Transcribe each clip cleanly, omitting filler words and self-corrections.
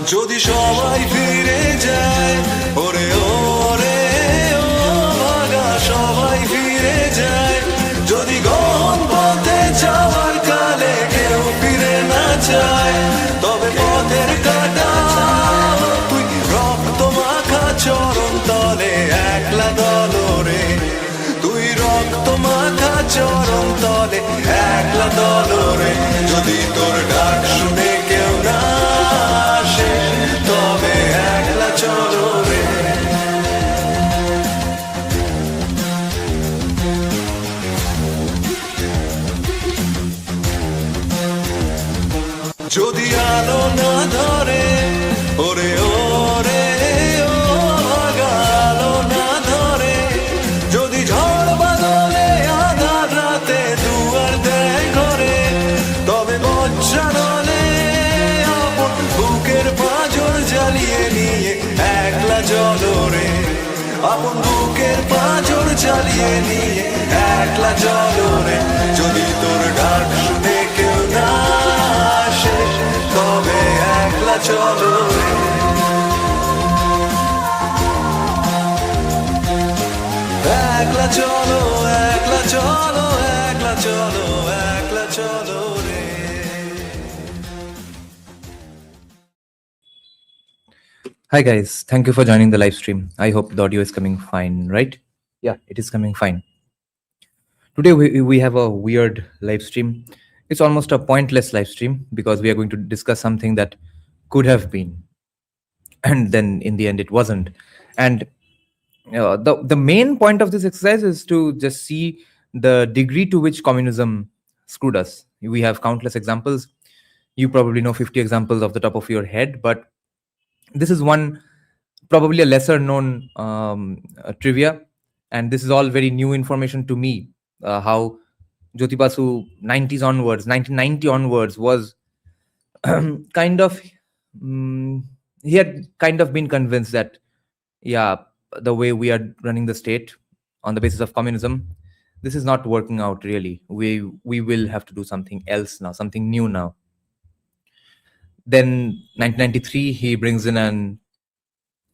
যদি সবাই ফিরে যায়, ওরে ওরে ও ভাগা সবাই ফিরে যায়, যদি গহন পথে যাওয়ার কালে কেউ ফিরে না যায়, তবে পথের কাটা তুই রক্ত মাখা চরণ তলে একলা দলরে, তুই রক্ত মাখা চরণ তলে একলা দলরে, যদি তোর ডাক শুনে কেউ না আসে, তবে একলা চলো রে। যদি আলো না ধরে, ওরে ওরে ও ভাগা আলো না ধরে, যদি ঝড় বাদলে আধার রাতে দুয়ার দেয় ঘরে, তবে বজ্রানলে আপন বুকের পাঁজর জ্বালিয়ে নিয়ে একলা চলো রে, আপন বুকের পাঁজর জ্বালিয়ে নিয়ে একলা চলো রে, যদি তোর ডাক শুনে কেউ না আসে, তবে একলা চলো রে। একলা চলো, একলা চলো, একলা চলো, একলা চলো রে। Hi guys, thank you for joining the live stream. I hope the audio is coming fine, right? Yeah, it is coming fine. Today we have a weird live stream. It's almost a pointless live stream because we are going to discuss something that could have been, and then in the end it wasn't. And the main point of this exercise is to just see the degree to which communism screwed us. We have countless examples. You probably know 50 examples off the top of your head, but this is one, probably a lesser known trivia, and this is all very new information to me. How Jyoti Basu 90s onwards, 1990 onwards was kind of, he had kind of been convinced that, yeah, the way we are running the state on the basis of communism, this is not working out really. We will have to do something else now, something new now. Then 1993, he brings in an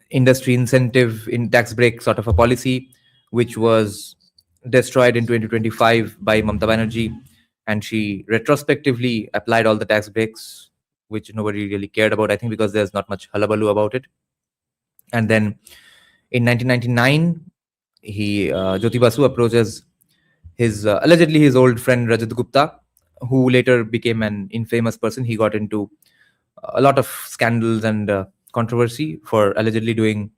industry incentive in tax break sort of a policy, which was destroyed in 2025 by Mamata Banerjee, and she retrospectively applied all the tax breaks, which nobody really cared about, I think, because there's not much hullabaloo about it. And then in 1999, Jyoti Basu approaches his allegedly his old friend Rajat Gupta, who later became an infamous person. He got into a lot of scandals and controversy for allegedly doing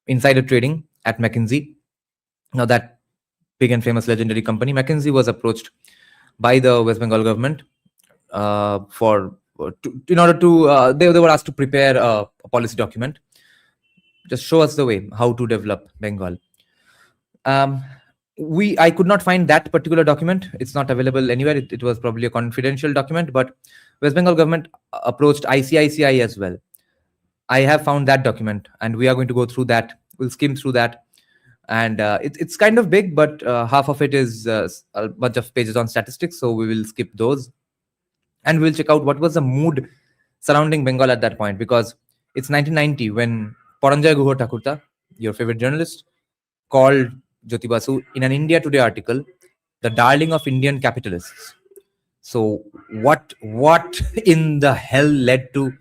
insider trading at McKinsey. Now that big and famous legendary company, McKinsey, was approached by the West Bengal government in order to they were asked to prepare a policy document. Just show us the way how to develop Bengal. I could not find that particular document. It's not available anywhere. It was probably a confidential document, but West Bengal government approached ICICI as well. I have found that document, and we are going to go through that. We'll skim through that. And it's kind of big, but half of it is a bunch of pages on statistics, so we will skip those. And we'll check out what was the mood surrounding Bengal at that point, because it's 1990 when Paranjay Guha Thakurta, your favorite journalist, called Jyoti Basu in an India Today article the darling of Indian capitalists. So what in the hell led to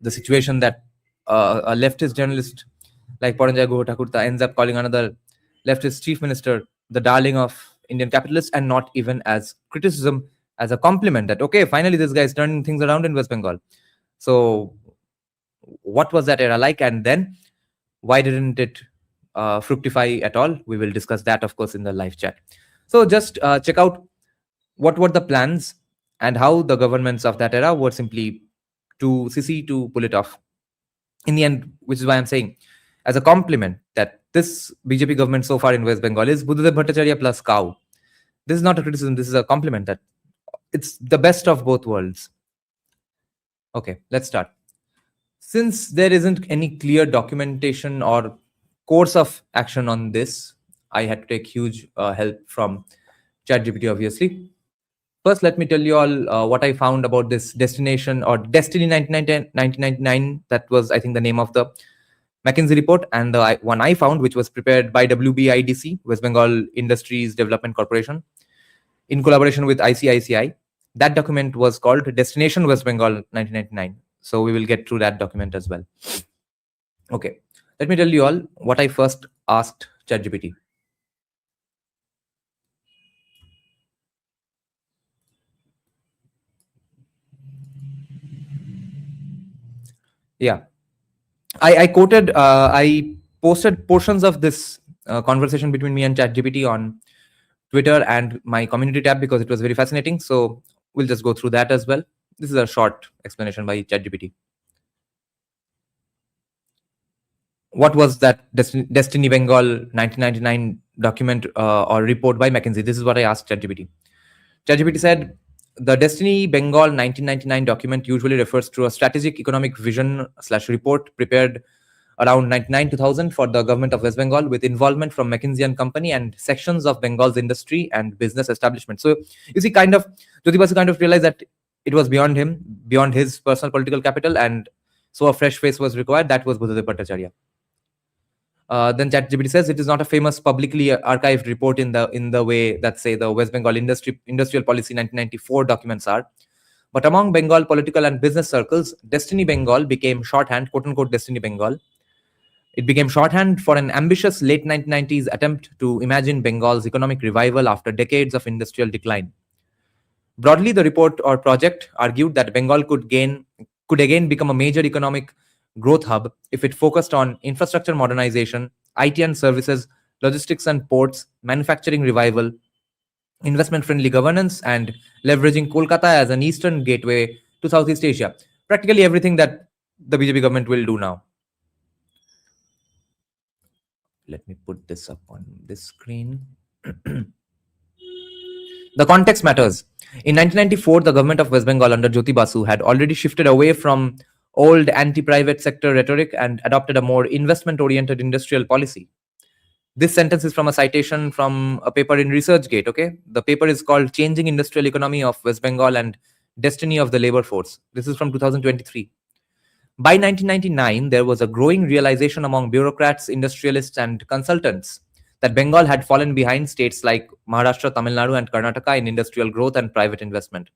the situation that a leftist journalist like Paranjay Guha Thakurta ends up calling another leftist chief minister the darling of Indian capitalists, and not even as criticism, as a compliment that, okay, finally this guy is turning things around in West Bengal. So what was that era like, and then why didn't it fructify at all? We will discuss that, of course, in the live chat. So just check out what were the plans and how the governments of that era were simply too sissy to pull it off in the end, which is why I'm saying, as a compliment, that this BJP government so far in West Bengal is Buddhadev Bhattacharya plus cow. This is not a criticism, this is a compliment, that it's the best of both worlds. Okay, let's start. Since there isn't any clear documentation or course of action on this, I had to take huge help from ChatGPT, obviously. First, let me tell you all what I found about this destination or Destiny 1999. That was, I think, the name of the McKinsey report, and the one I found, which was prepared by WBIDC, West Bengal Industries Development Corporation, in collaboration with ICICI. That document was called Destination West Bengal 1999. So we will get through that document as well. Okay, let me tell you all what I first asked ChatGPT. Yeah, I quoted, I posted portions of this conversation between me and ChatGPT on Twitter and my community tab because it was very fascinating. So we'll just go through that as well. This is a short explanation by ChatGPT. What was that Destiny Bengal 1999 document or report by McKinsey? This is what I asked ChatGPT. ChatGPT said, the Destiny Bengal 1999 document usually refers to a strategic economic vision / report prepared around 99-2000 for the government of West Bengal with involvement from McKinsey and Company and sections of Bengal's industry and business establishment. So you see, kind of, Jyoti Basu kind of realized that it was beyond him, beyond his personal political capital, and so a fresh face was required. That was Buddhadev Bhattacharya. Then ChatGPT says it is not a famous publicly archived report in the way that, say, the West Bengal Industrial Policy 1994 documents are. But among Bengal political and business circles, Destiny Bengal became shorthand, quote unquote Destiny Bengal. It became shorthand for an ambitious late 1990s attempt to imagine Bengal's economic revival after decades of industrial decline. Broadly, the report or project argued that Bengal could again become a major economic growth hub if it focused on infrastructure modernization, IT and services, logistics and ports, manufacturing revival, investment-friendly governance, and leveraging Kolkata as an eastern gateway to Southeast Asia. Practically everything that the BJP government will do now. Let me put this up on this screen. The context matters. In 1994, the government of West Bengal under Jyoti Basu had already shifted away from old anti-private sector rhetoric and adopted a more investment-oriented industrial policy. This sentence is from a citation from a paper in ResearchGate, okay? The paper is called Changing Industrial Economy of West Bengal and Destiny of the Labor Force. This is from 2023. By 1999, there was a growing realization among bureaucrats, industrialists, and consultants that Bengal had fallen behind states like Maharashtra, Tamil Nadu, and Karnataka in industrial growth and private investment.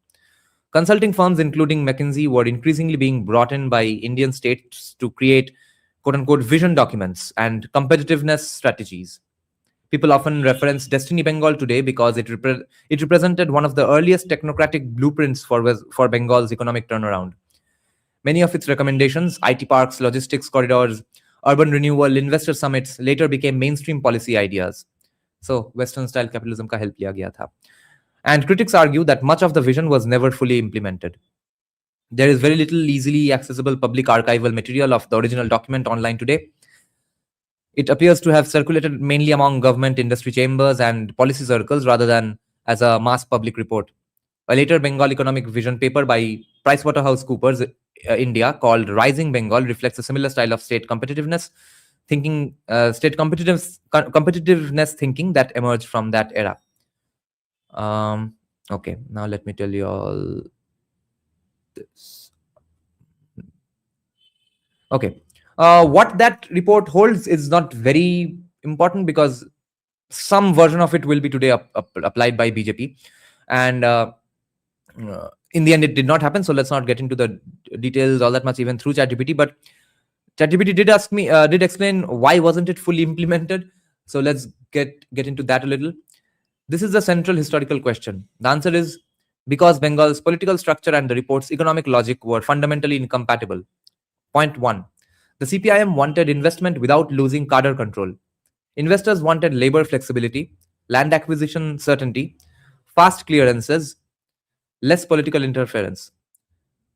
Consulting firms, including McKinsey, were increasingly being brought in by Indian states to create quote-unquote vision documents and competitiveness strategies. People often reference Destiny Bengal today because it represented one of the earliest technocratic blueprints for Bengal's economic turnaround. Many of its recommendations, IT parks, logistics corridors, urban renewal, investor summits, later became mainstream policy ideas. So Western-style capitalism ka help liya gaya tha. And critics argue that much of the vision was never fully implemented. There is very little easily accessible public archival material of the original document online today. It appears to have circulated mainly among government industry chambers and policy circles rather than as a mass public report. A later Bengal economic vision paper by PricewaterhouseCoopers India called Rising Bengal reflects a similar style of state competitiveness thinking, competitiveness thinking that emerged from that era. Okay, now let me tell you all this. Okay, what that report holds is not very important because some version of it will be today applied by BJP, and in the end it did not happen. So let's not get into the details all that much even through ChatGPT. But ChatGPT did explain why wasn't it fully implemented. So let's get into that a little. This is the central historical question. The answer is because Bengal's political structure and the report's economic logic were fundamentally incompatible. Point 1. The CPIM wanted investment without losing cadre control. Investors wanted labor flexibility, land acquisition certainty, fast clearances, less political interference.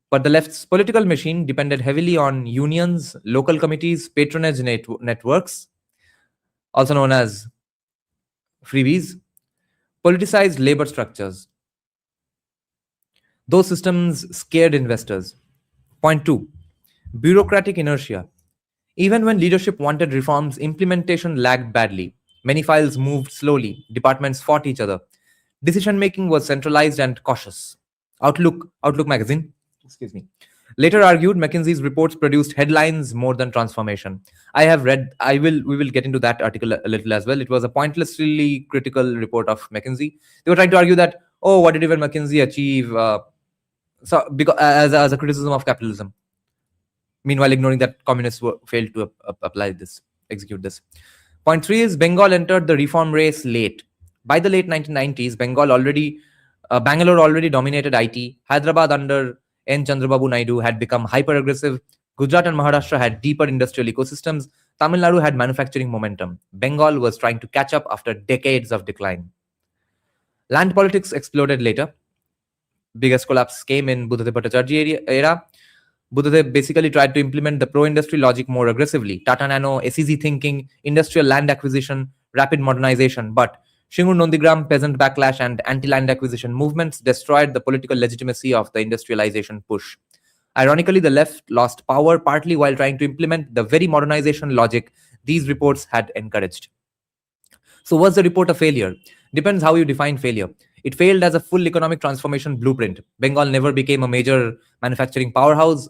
But the left's political machine depended heavily on unions, local committees, patronage networks, also known as freebies, politicized labor structures. Those systems scared investors. Point 2. Bureaucratic inertia. Even when leadership wanted reforms, implementation lagged badly. Many files moved slowly. Departments fought each other. Decision making was centralized and cautious. Outlook magazine, excuse me, later argued McKinsey's reports produced headlines more than transformation. We will get into that article a little as well. It was a pointlessly critical report of McKinsey. They were trying to argue that, oh, what did even McKinsey achieve? So because as a criticism of capitalism, meanwhile ignoring that communists failed to execute this. Point 3 is Bengal entered the reform race late. By the late 1990s, Bangalore already dominated IT. Hyderabad under N. Chandrababu Naidu had become hyper-aggressive. Gujarat and Maharashtra had deeper industrial ecosystems. Tamil Nadu had manufacturing momentum. Bengal was trying to catch up after decades of decline. Land politics exploded later. Biggest collapse came in Buddhadev Bhattacharya era. Buddhadev basically tried to implement the pro-industry logic more aggressively. Tata Nano, SEZ thinking, industrial land acquisition, rapid modernization. But Shingur Nondigram, peasant backlash, and anti-land acquisition movements destroyed the political legitimacy of the industrialization push. Ironically, the left lost power partly while trying to implement the very modernization logic these reports had encouraged. So was the report a failure? Depends how you define failure. It failed as a full economic transformation blueprint. Bengal never became a major manufacturing powerhouse.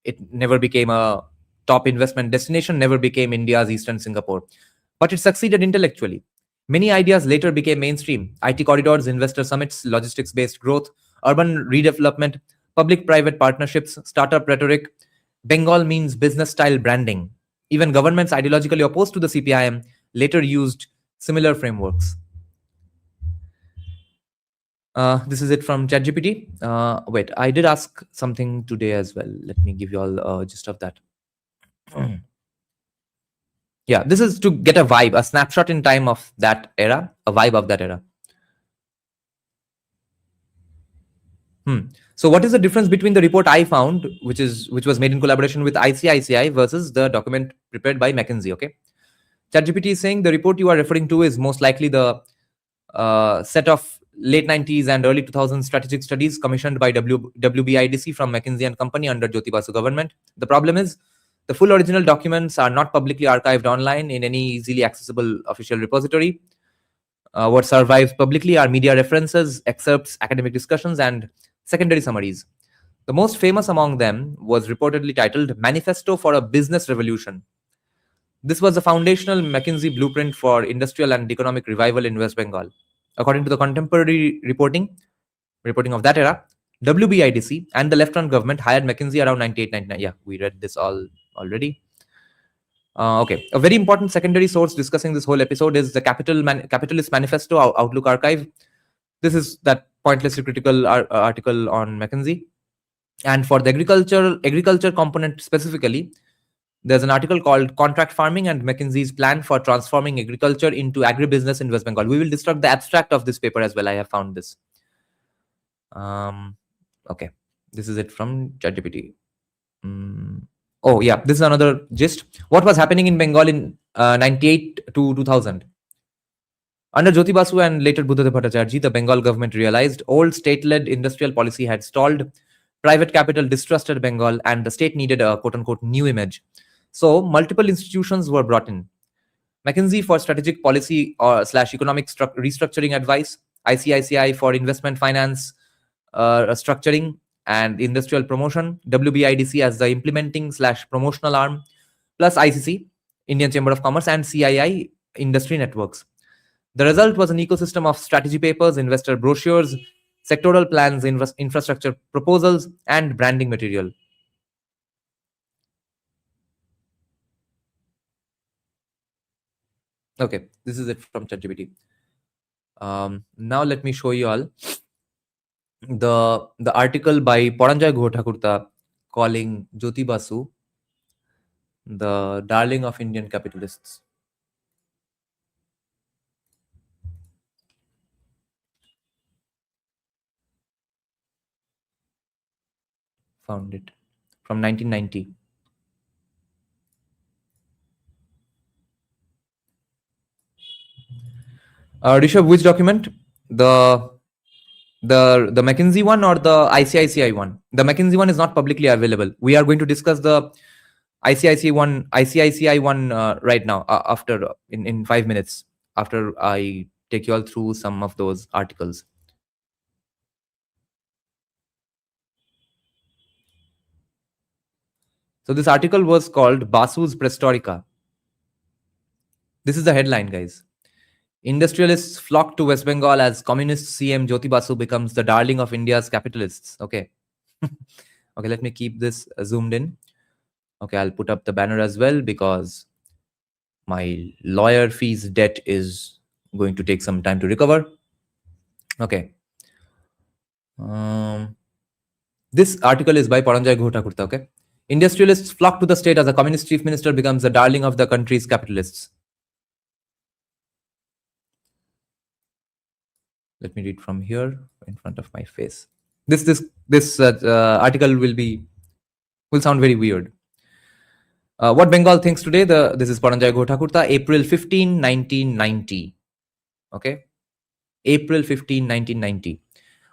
It never became a top investment destination, never became India's Eastern Singapore. But it succeeded intellectually. Many ideas later became mainstream. IT corridors, investor summits, logistics-based growth, urban redevelopment, public-private partnerships, startup rhetoric. Bengal means business-style branding. Even governments ideologically opposed to the CPIM later used similar frameworks. This is it from ChatGPT. Wait, I did ask something today as well. Let me give you all a gist of that. Yeah, this is to get a vibe, a snapshot in time of that era, a vibe of that era. So what is the difference between the report I found, which was made in collaboration with ICICI, versus the document prepared by McKinsey? Okay, ChatGPT is saying the report you are referring to is most likely the set of late 90s and early 2000s strategic studies commissioned by WBIDC from McKinsey and Company under Jyoti Basu government. The problem is the full original documents are not publicly archived online in any easily accessible official repository. What survives publicly are media references, excerpts, academic discussions, and secondary summaries. The most famous among them was reportedly titled Manifesto for a Business Revolution. This was the foundational McKinsey blueprint for industrial and economic revival in West Bengal. According to the contemporary reporting of that era, WBIDC and the left-run government hired McKinsey around 98-99. Yeah, we read this all already. Okay, a very important secondary source discussing this whole episode is the Capitalist Manifesto Outlook Archive. This is that pointlessly critical article on McKinsey. And for the agriculture component specifically, there's an article called Contract Farming and McKinsey's Plan for Transforming Agriculture into Agribusiness in West Bengal. We will destruct the abstract of this paper as well. I have found this. Okay, this is it from ChatGPT. Oh yeah, this is another gist. What was happening in Bengal in 98 to 2000? Under Jyoti Basu and later Buddhadev Bhattacharya, the Bengal government realized old state-led industrial policy had stalled, private capital distrusted Bengal, and the state needed a quote-unquote new image. So multiple institutions were brought in. McKinsey for strategic policy / economic restructuring advice, ICICI for investment finance structuring and industrial promotion, WBIDC as the implementing / promotional arm, plus ICC, Indian Chamber of Commerce, and CII industry networks. The result was an ecosystem of strategy papers, investor brochures, sectoral plans, infrastructure proposals, and branding material. Okay, this is it from ChatGPT. Now let me show you all the article by Paranjay Ghotakurta calling Jyoti Basu the darling of Indian capitalists. Found it from 1990. Rishabh, which document? The McKinsey one or the ICICI one? The McKinsey one is not publicly available. We are going to discuss the ICICI one right now after in 5 minutes after I take you all through some of those articles. So this article was called Basu's Prehistorica. This is the headline, guys. Industrialists flock to West Bengal as communist CM Jyoti Basu becomes the darling of India's capitalists. Okay. Okay, let me keep this zoomed in. Okay, I'll put up the banner as well because my lawyer fees debt is going to take some time to recover. Okay. This article is by Paranjay Ghotakurta. Okay. Industrialists flock to the state as a communist chief minister becomes the darling of the country's capitalists. Let me read from here in front of my face. This article will sound very weird. What Bengal thinks today, this is Paranjay Ghotakurta, April 15, 1990. Okay? April 15, 1990.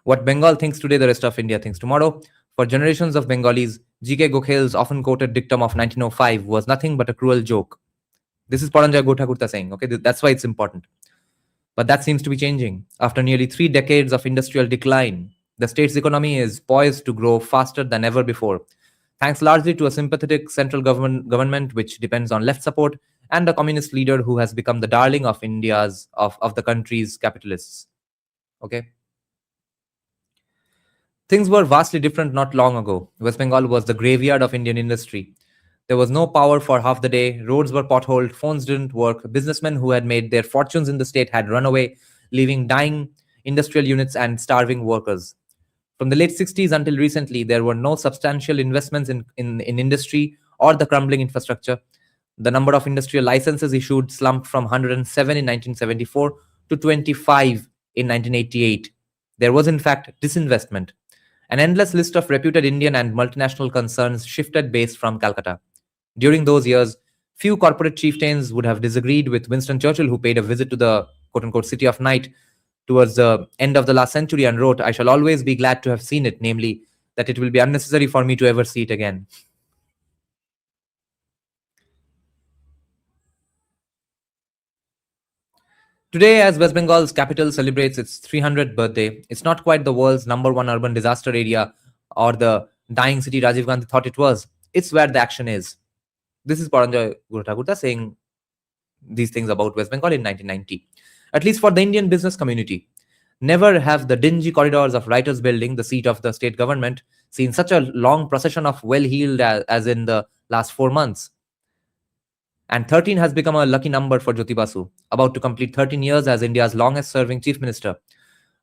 What Bengal thinks today, the rest of India thinks tomorrow. For generations of Bengalis, G.K. Gokhal's often quoted dictum of 1905 was nothing but a cruel joke. This is Paranjay Ghotakurta saying, okay? That's why it's important. But that seems to be changing. After nearly 3 decades of industrial decline, the state's economy is poised to grow faster than ever before, thanks largely to a sympathetic central government which depends on left support and a communist leader who has become the darling of of the country's capitalists. Okay. Things were vastly different not long ago. West Bengal was the graveyard of Indian industry. There was no power for half the day, roads were potholed, phones didn't work, businessmen who had made their fortunes in the state had run away, leaving dying industrial units and starving workers. From the late 60s until recently, there were no substantial investments in industry or the crumbling infrastructure. The number of industrial licenses issued slumped from 107 in 1974 to 25 in 1988. There was, in fact, disinvestment. An endless list of reputed Indian and multinational concerns shifted base from Calcutta. During those years, few corporate chieftains would have disagreed with Winston Churchill, who paid a visit to the quote-unquote City of Night towards the end of the last century and wrote, "I shall always be glad to have seen it, namely, that it will be unnecessary for me to ever see it again." Today, as West Bengal's capital celebrates its 300th birthday, it's not quite the world's #1 urban disaster area or the dying city Rajiv Gandhi thought it was. It's where the action is. This is Paranjay Ghotakurta saying these things about West Bengal in 1990. At least for the Indian business community. Never have the dingy corridors of Writers' Building, the seat of the state government, seen such a long procession of well-heeled as in the last 4 months. And 13 has become a lucky number for Jyoti Basu, about to complete 13 years as India's longest-serving chief minister.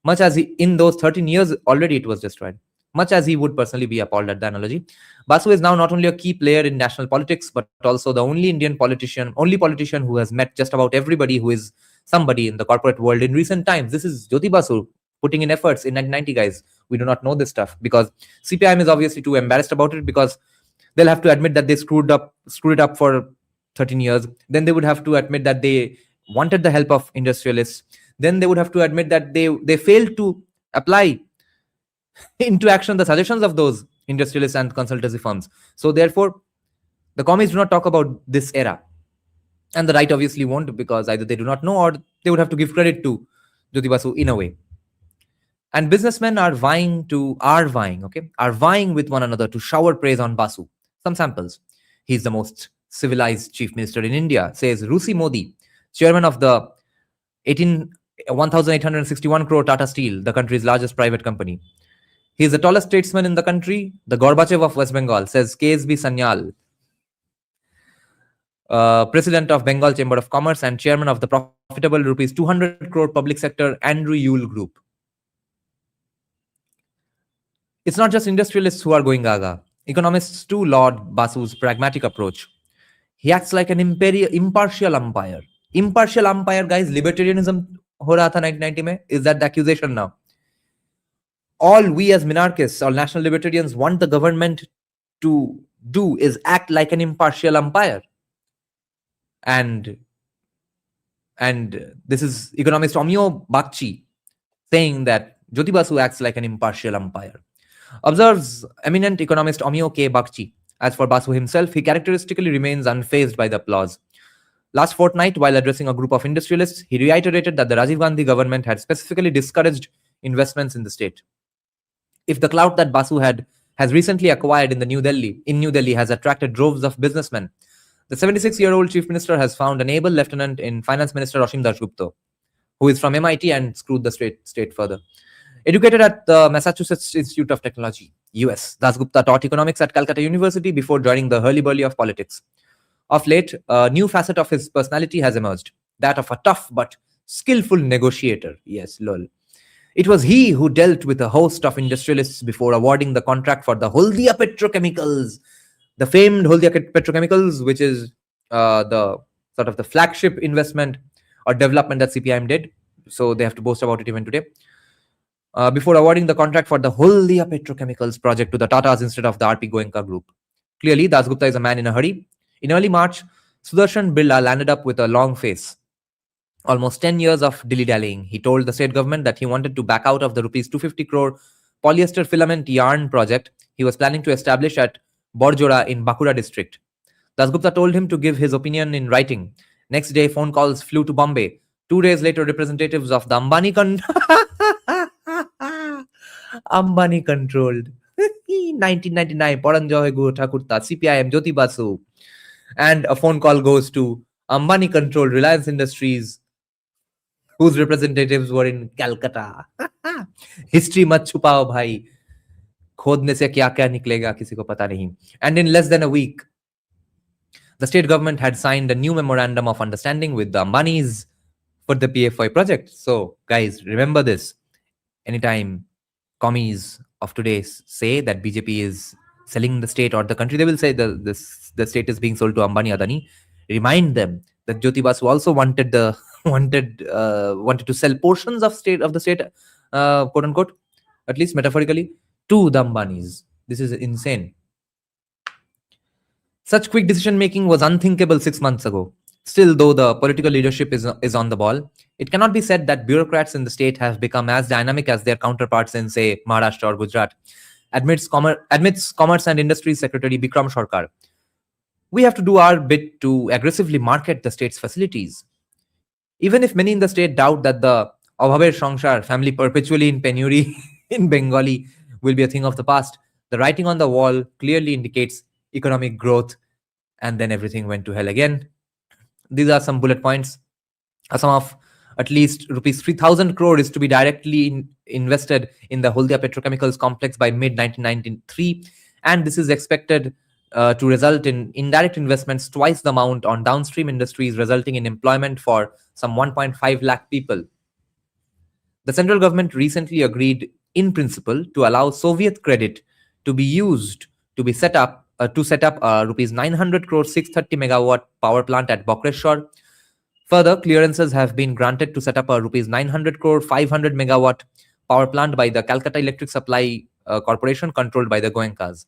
Much as in those 13 years, already it was destroyed. Much as he would personally be appalled at the analogy, Basu is now not only a key player in national politics, but also the only politician who has met just about everybody who is somebody in the corporate world in recent times. This is Jyoti Basu putting in efforts in 1990, guys. We do not know this stuff because CPIM is obviously too embarrassed about it because they'll have to admit that they screwed it up for 13 years. Then they would have to admit that they wanted the help of industrialists. Then they would have to admit that they failed to apply into action the suggestions of those industrialists and consultancy firms. So therefore, the commies do not talk about this era. And the right obviously won't, because either they do not know or they would have to give credit to Jyoti Basu in a way. And businessmen are vying with one another to shower praise on Basu. Some samples. He's the most civilized chief minister in India, says Rusi Modi, chairman of the 1,861 crore Tata Steel, the country's largest private company. He is the tallest statesman in the country, the Gorbachev of West Bengal, says KSB Sanyal, president of Bengal Chamber of Commerce and chairman of the profitable rupees 200 crore public sector Andrew Yule Group. It's not just industrialists who are going gaga. Economists too laud Basu's pragmatic approach. He acts like an impartial umpire. Impartial umpire, guys, libertarianism ho raha tha 1990 mein. Is that the accusation now? All we as minarchists or national libertarians want the government to do is act like an impartial umpire. And this is economist Omyo Bakchi saying that Jyoti Basu acts like an impartial umpire. Observes eminent economist Omyo K. Bakchi. As for Basu himself, he characteristically remains unfazed by the applause. Last fortnight, while addressing a group of industrialists, he reiterated that the Rajiv Gandhi government had specifically discouraged investments in the state. If the clout that Basu has recently acquired in New Delhi has attracted droves of businessmen, the 76-year-old chief minister has found an able lieutenant in Finance Minister Ashim Dasgupta, who is from MIT and screwed the state further. Educated at the Massachusetts Institute of Technology, US, Dasgupta taught economics at Calcutta University before joining the hurly-burly of politics. Of late, a new facet of his personality has emerged, that of a tough but skillful negotiator. Yes, lol. It was he who dealt with a host of industrialists before awarding the contract for the Holdia Petrochemicals, the famed Holdia Petrochemicals, which is the sort of the flagship investment or development that CPIM did. So they have to boast about it even today. Before awarding the contract for the Holdia Petrochemicals project to the Tatas instead of the RP Goenka group. Clearly, Dasgupta is a man in a hurry. In early March, Sudarshan Birla landed up with a long face. Almost 10 years of dilly-dallying. He told the state government that he wanted to back out of the rupees 250 crore polyester filament yarn project he was planning to establish at Borjora in Bankura district. Dasgupta told him to give his opinion in writing. Next day, phone calls flew to Bombay. 2 days later, representatives of the Ambani-controlled 1999 Paranjoy Gu Thakurta, CPIM, Jyoti Basu. And a phone call goes to Ambani-controlled Reliance Industries, whose representatives were in Calcutta. History mat chupao bhai. खोदने से क्या क्या निकलेगा किसी को पता नहीं. And in less than a week, the state government had signed a new memorandum of understanding with the Ambanis for the PFI project. So, guys, remember this. Anytime commies of today say that BJP is selling the state or the country, they will say the state is being sold to Ambani Adani. Remind them that Jyoti Basu also wanted to sell portions of the state, quote unquote, at least metaphorically, to the Ambanis. This is insane. Such quick decision making was unthinkable 6 months ago. Still, though the political leadership is on the ball, it cannot be said that bureaucrats in the state have become as dynamic as their counterparts in, say, Maharashtra or Gujarat, admits Commerce and Industry Secretary Bikram Sarkar. We have to do our bit to aggressively market the state's facilities. Even if many in the state doubt that the Abhaber Shangshar, family perpetually in penury in Bengali, will be a thing of the past, the writing on the wall clearly indicates economic growth, and then everything went to hell again. These are some bullet points. A sum of at least rupees 3,000 crore is to be directly invested in the Holdia Petrochemicals complex by mid-1993, and this is expected to result in indirect investments twice the amount on downstream industries, resulting in employment for some 1.5 lakh people. The central government recently agreed in principle to allow Soviet credit to be used to set up a rupees 900 crore 630 megawatt power plant at Bokreshwar. Further, clearances have been granted to set up a rupees 900 crore 500 megawatt power plant by the Calcutta Electric Supply Corporation, controlled by the Goenkas.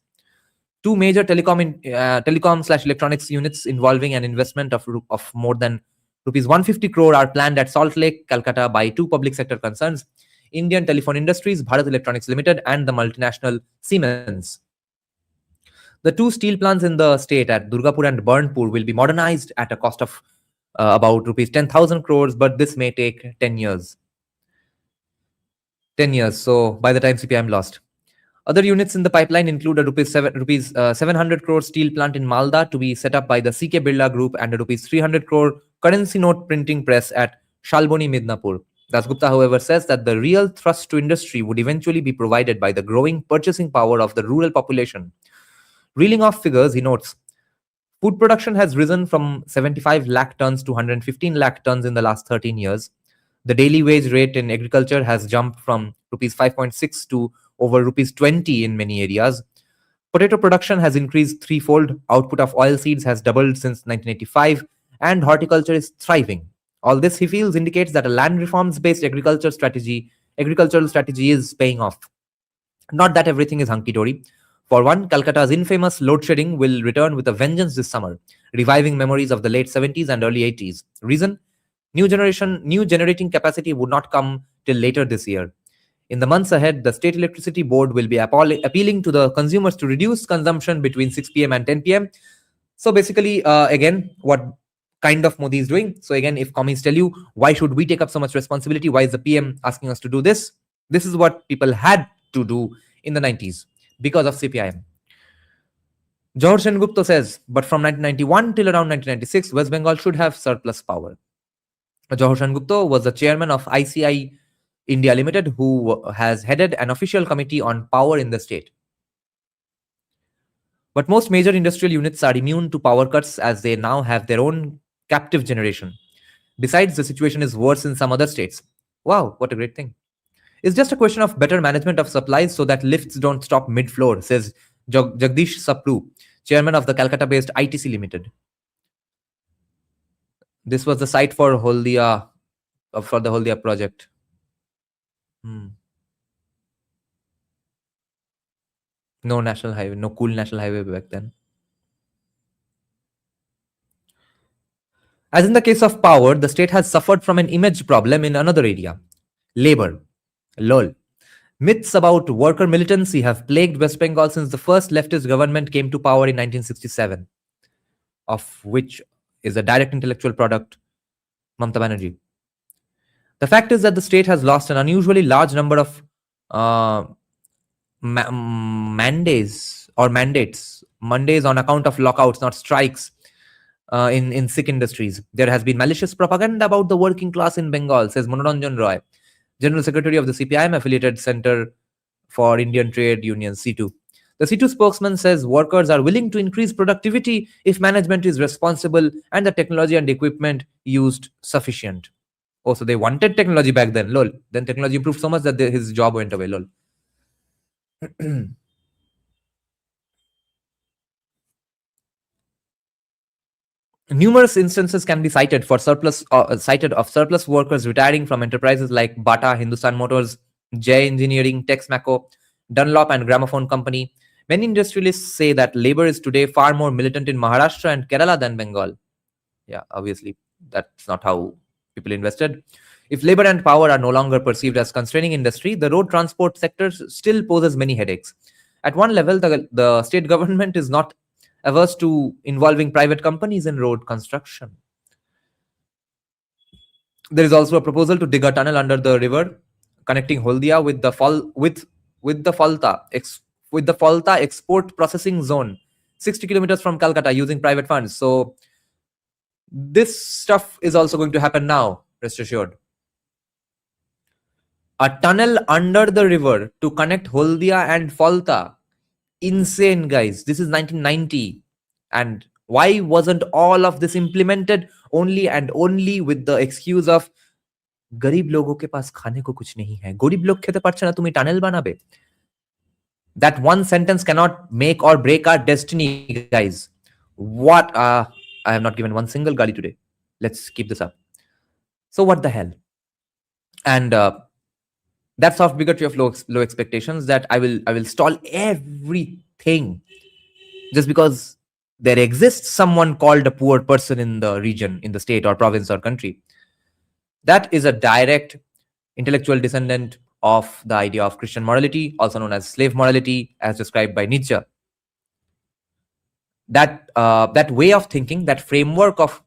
Two major telecom/electronics units involving an investment of more than rupees 150 crore are planned at Salt Lake, Calcutta by two public sector concerns, Indian Telephone Industries, Bharat Electronics Limited, and the multinational Siemens. The two steel plants in the state at Durgapur and Burnpur will be modernized at a cost of about rupees 10,000 crores, but this may take 10 years. 10 years, so by the time CPIM lost. Other units in the pipeline include a rupees 700 crore steel plant in Malda to be set up by the CK Birla Group and a rupees 300 crore currency note printing press at Shalboni, Midnapur. Dasgupta, however, says that the real thrust to industry would eventually be provided by the growing purchasing power of the rural population. Reeling off figures, he notes, food production has risen from 75 lakh tons to 115 lakh tons in the last 13 years. The daily wage rate in agriculture has jumped from rupees 5.6 to over rupees 20 in many areas. Potato production has increased threefold. Output of oilseeds has doubled since 1985, and horticulture is thriving. All this, he feels, indicates that a land reforms-based agricultural strategy is paying off. Not that everything is hunky-dory. For one, Calcutta's infamous load shedding will return with a vengeance this summer, reviving memories of the late 70s and early 80s. Reason? New generating capacity would not come till later this year. In the months ahead, the State Electricity Board will be appealing to the consumers to reduce consumption between 6 p.m. and 10 p.m. So basically, again, what kind of Modi is doing. So again, if commies tell you, why should we take up so much responsibility? Why is the PM asking us to do this? This is what people had to do in the 90s because of CPIM. Jawahar Sengupta says, but from 1991 till around 1996, West Bengal should have surplus power. Jawahar Sengupta was the chairman of ICICI India Limited, who has headed an official committee on power in the state. But most major industrial units are immune to power cuts as they now have their own captive generation. Besides, the situation is worse in some other states. Wow, what a great thing. It's just a question of better management of supplies so that lifts don't stop mid-floor, says Jagdish Sapru, chairman of the Calcutta-based ITC Limited. This was the site for the Holdia project. No national highway, no cool national highway back then. As in the case of power, the state has suffered from an image problem in another area, labor. LOL. Myths about worker militancy have plagued West Bengal since the first leftist government came to power in 1967, of which is a direct intellectual product, Mamata Banerjee. The fact is that the state has lost an unusually large number of mandates on account of lockouts, not strikes, in Sikh industries. There has been malicious propaganda about the working class in Bengal, says Manoranjan Roy, General Secretary of the CPIM affiliated Center for Indian Trade Unions, C2. The C2 spokesman says workers are willing to increase productivity if management is responsible and the technology and equipment used sufficient. Oh, so they wanted technology back then, lol. Then technology improved so much that his job went away, lol. Numerous instances can be cited of surplus workers retiring from enterprises like Bata, Hindustan Motors, Jay Engineering, Texmaco, Dunlop, and Gramophone Company. Many industrialists say that labor is today far more militant in Maharashtra and Kerala than Bengal. Yeah, obviously, that's not how people invested. If labor and power are no longer perceived as constraining industry, the road transport sector still poses many headaches. At one level, the state government is not averse to involving private companies in road construction. There is also a proposal to dig a tunnel under the river connecting Holdia with the Falta export processing zone, 60 kilometers from Calcutta, using private funds. So this stuff is also going to happen now, rest assured. A tunnel under the river to connect Holdia and Falta. Insane, guys. This is 1990. And why wasn't all of this implemented only and only with the excuse of गरीब लोगों के पास खाने को कुछ नहीं है, गरीब लोग खेते पाরছে না, তুমি টানেল বানাবে? That one sentence cannot make or break our destiny, guys. What? I have not given one single gadi today. Let's keep this up. So what the hell? And that soft bigotry of low expectations, that I will stall everything just because there exists someone called a poor person in the region, in the state or province or country. That is a direct intellectual descendant of the idea of Christian morality, also known as slave morality, as described by Nietzsche. That way of thinking, that framework of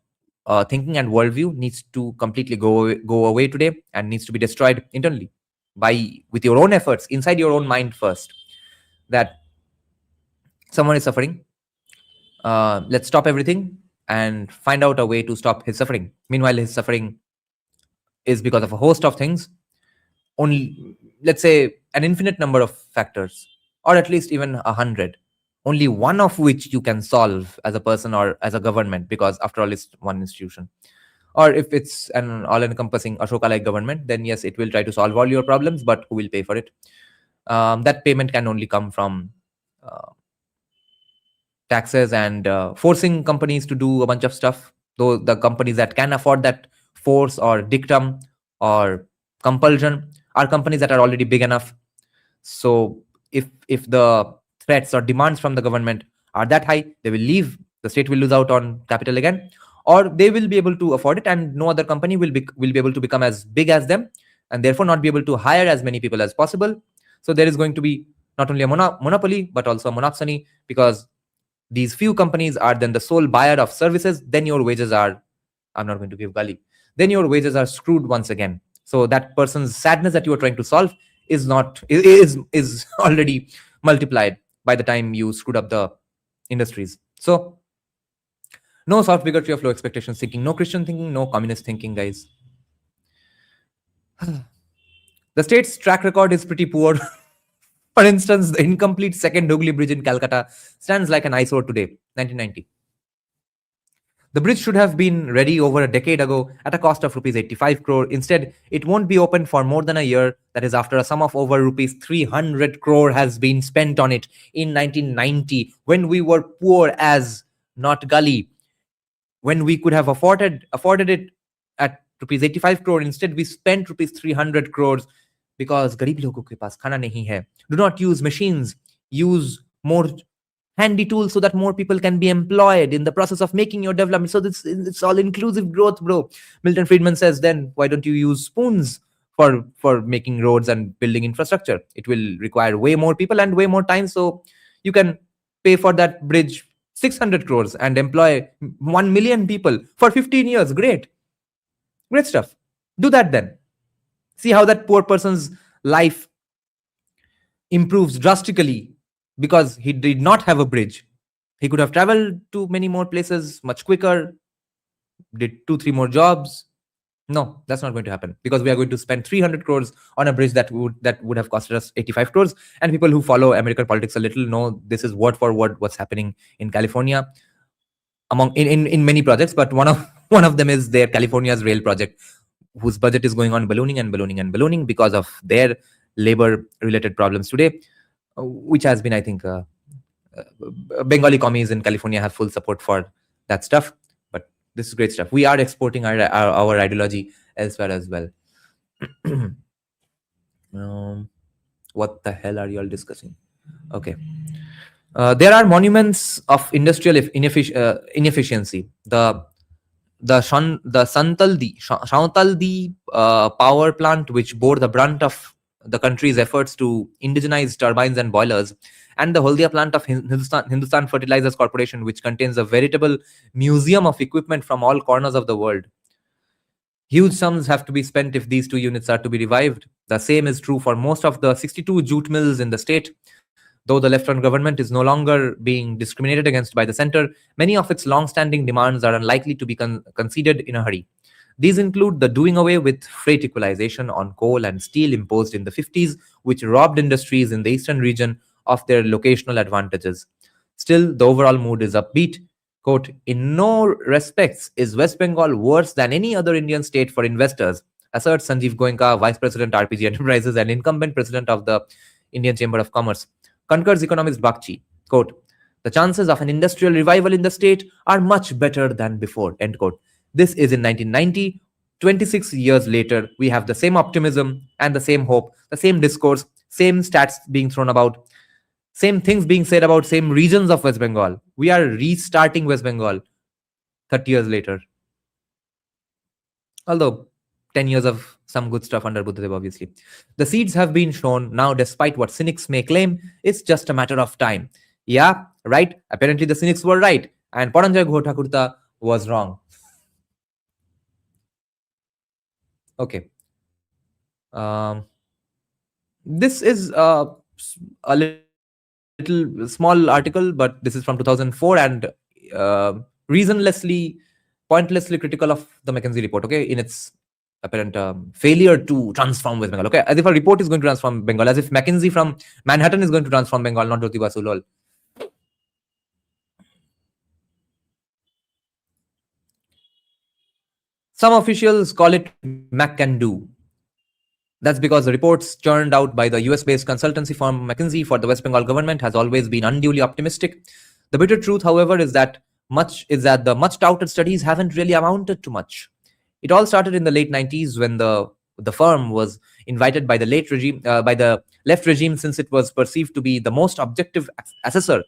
thinking and worldview needs to completely go away today and needs to be destroyed internally with your own efforts inside your own mind first. That someone is suffering, let's stop everything and find out a way to stop his suffering. Meanwhile, his suffering is because of a host of things, only, let's say, an infinite number of factors, or at least even 100, only one of which you can solve as a person or as a government, because after all, it's one institution. Or if it's an all-encompassing Ashoka-like government, then yes, it will try to solve all your problems, but who will pay for it? That payment can only come from taxes and forcing companies to do a bunch of stuff. Though the companies that can afford that force or dictum or compulsion are companies that are already big enough. So if the threats or demands from the government are that high, they will leave. The state will lose out on capital again, or they will be able to afford it, and no other company will be able to become as big as them, and therefore not be able to hire as many people as possible. So there is going to be not only a monopoly, but also a monopsony, because these few companies are then the sole buyer of services. Then your wages are I'm not going to give gali, then your wages are screwed once again. So that person's sadness that you are trying to solve is not is already multiplied by the time you screwed up the industries. So no soft bigotry of low expectations thinking, no Christian thinking, no communist thinking, guys. The state's track record is pretty poor. For instance, the incomplete second Hooghly Bridge in Calcutta stands like an eyesore today, 1990. The bridge should have been ready over a decade ago at a cost of rupees 85 crore. Instead, it won't be open for more than a year. That is after a sum of over rupees 300 crore has been spent on it in 1990, when we were poor as not gully, when we could have afforded it at rupees 85 crore. Instead, we spent rupees 300 crores because garib logo ke paas khana nahi hai. Do not use machines. Use more handy tools so that more people can be employed in the process of making your development. So it's all inclusive growth, bro. Milton Friedman says, then why don't you use spoons for making roads and building infrastructure? It will require way more people and way more time. So you can pay for that bridge 600 crores and employ 1 million people for 15 years. Great stuff. Do that then. See how that poor person's life improves drastically because he did not have a bridge. He could have traveled to many more places much quicker, did 2-3 more jobs. No, that's not going to happen because we are going to spend 300 crores on a bridge that would have costed us 85 crores. And people who follow American politics a little know this is word for word what's happening in California in many projects. But one of them is their California's rail project, whose budget is going on ballooning because of their labor related problems today, which has been, I think, Bengali commies in California have full support for that stuff. But this is great stuff. We are exporting our ideology elsewhere as well. What the hell are you all discussing? Okay. There are monuments of industrial inefficiency. The Santaldi power plant, which bore the brunt of the country's efforts to indigenize turbines and boilers, and the Haldia plant of Hindustan Fertilizers Corporation, which contains a veritable museum of equipment from all corners of the world. Huge sums have to be spent if these two units are to be revived. The same is true for most of the 62 jute mills in the state. Though the left-run government is no longer being discriminated against by the center, many of its long-standing demands are unlikely to be conceded in a hurry. These include the doing away with freight equalization on coal and steel imposed in the 50s, which robbed industries in the eastern region of their locational advantages. Still, the overall mood is upbeat. Quote, in no respects is West Bengal worse than any other Indian state for investors, asserts Sanjeev Goenka, Vice President RPG Enterprises and incumbent President of the Indian Chamber of Commerce. Concurs economist Bakchi, quote, the chances of an industrial revival in the state are much better than before, end quote. This is in 1990. 26 years later, we have the same optimism and the same hope, the same discourse, same stats being thrown about, same things being said about same regions of West Bengal. We are restarting West Bengal 30 years later. Although 10 years of some good stuff under Buddhadev, obviously. The seeds have been shown. Now, despite what cynics may claim, it's just a matter of time. Yeah, right? Apparently the cynics were right. And Paranjay Ghotakurta was wrong. Okay. This is a little small article, but this is from 2004 and pointlessly critical of the McKinsey report, okay, in its apparent failure to transform West Bengal, okay, as if a report is going to transform Bengal, as if McKinsey from Manhattan is going to transform Bengal, not Jyoti Basu, lol. Some officials call it Mac can do. That's because the reports churned out by the US-based consultancy firm McKinsey for the West Bengal government has always been unduly optimistic. The bitter truth, however, is that the much-touted studies haven't really amounted to much. It all started in the late 90s when the firm was invited by the left regime, since it was perceived to be the most objective assessor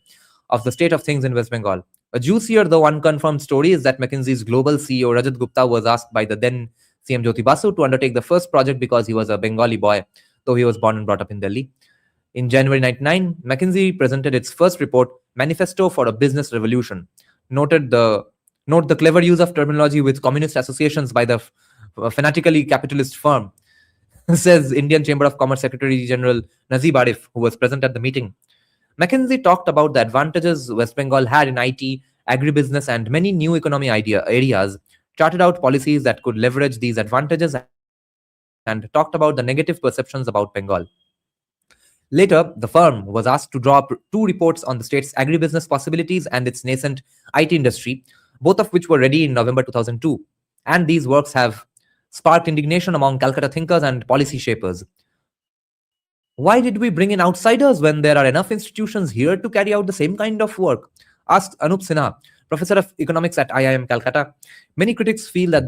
of the state of things in West Bengal. A juicier, though unconfirmed story is that McKinsey's global CEO Rajat Gupta was asked by the then CM Jyoti Basu to undertake the first project because he was a Bengali boy, though he was born and brought up in Delhi. In January 1999, McKinsey presented its first report, Manifesto for a Business Revolution, noted the Note the clever use of terminology with communist associations by the fanatically capitalist firm, says Indian Chamber of Commerce Secretary General Nazib Arif, who was present at the meeting. McKinsey talked about the advantages West Bengal had in IT, agribusiness, and many new economy areas, charted out policies that could leverage these advantages, and talked about the negative perceptions about Bengal. Later, the firm was asked to draw up two reports on the state's agribusiness possibilities and its nascent IT industry, both of which were ready in November 2002. And these works have sparked indignation among Calcutta thinkers and policy shapers. Why did we bring in outsiders when there are enough institutions here to carry out the same kind of work? Asked Anup Sinha, professor of economics at IIM Calcutta. Many critics feel that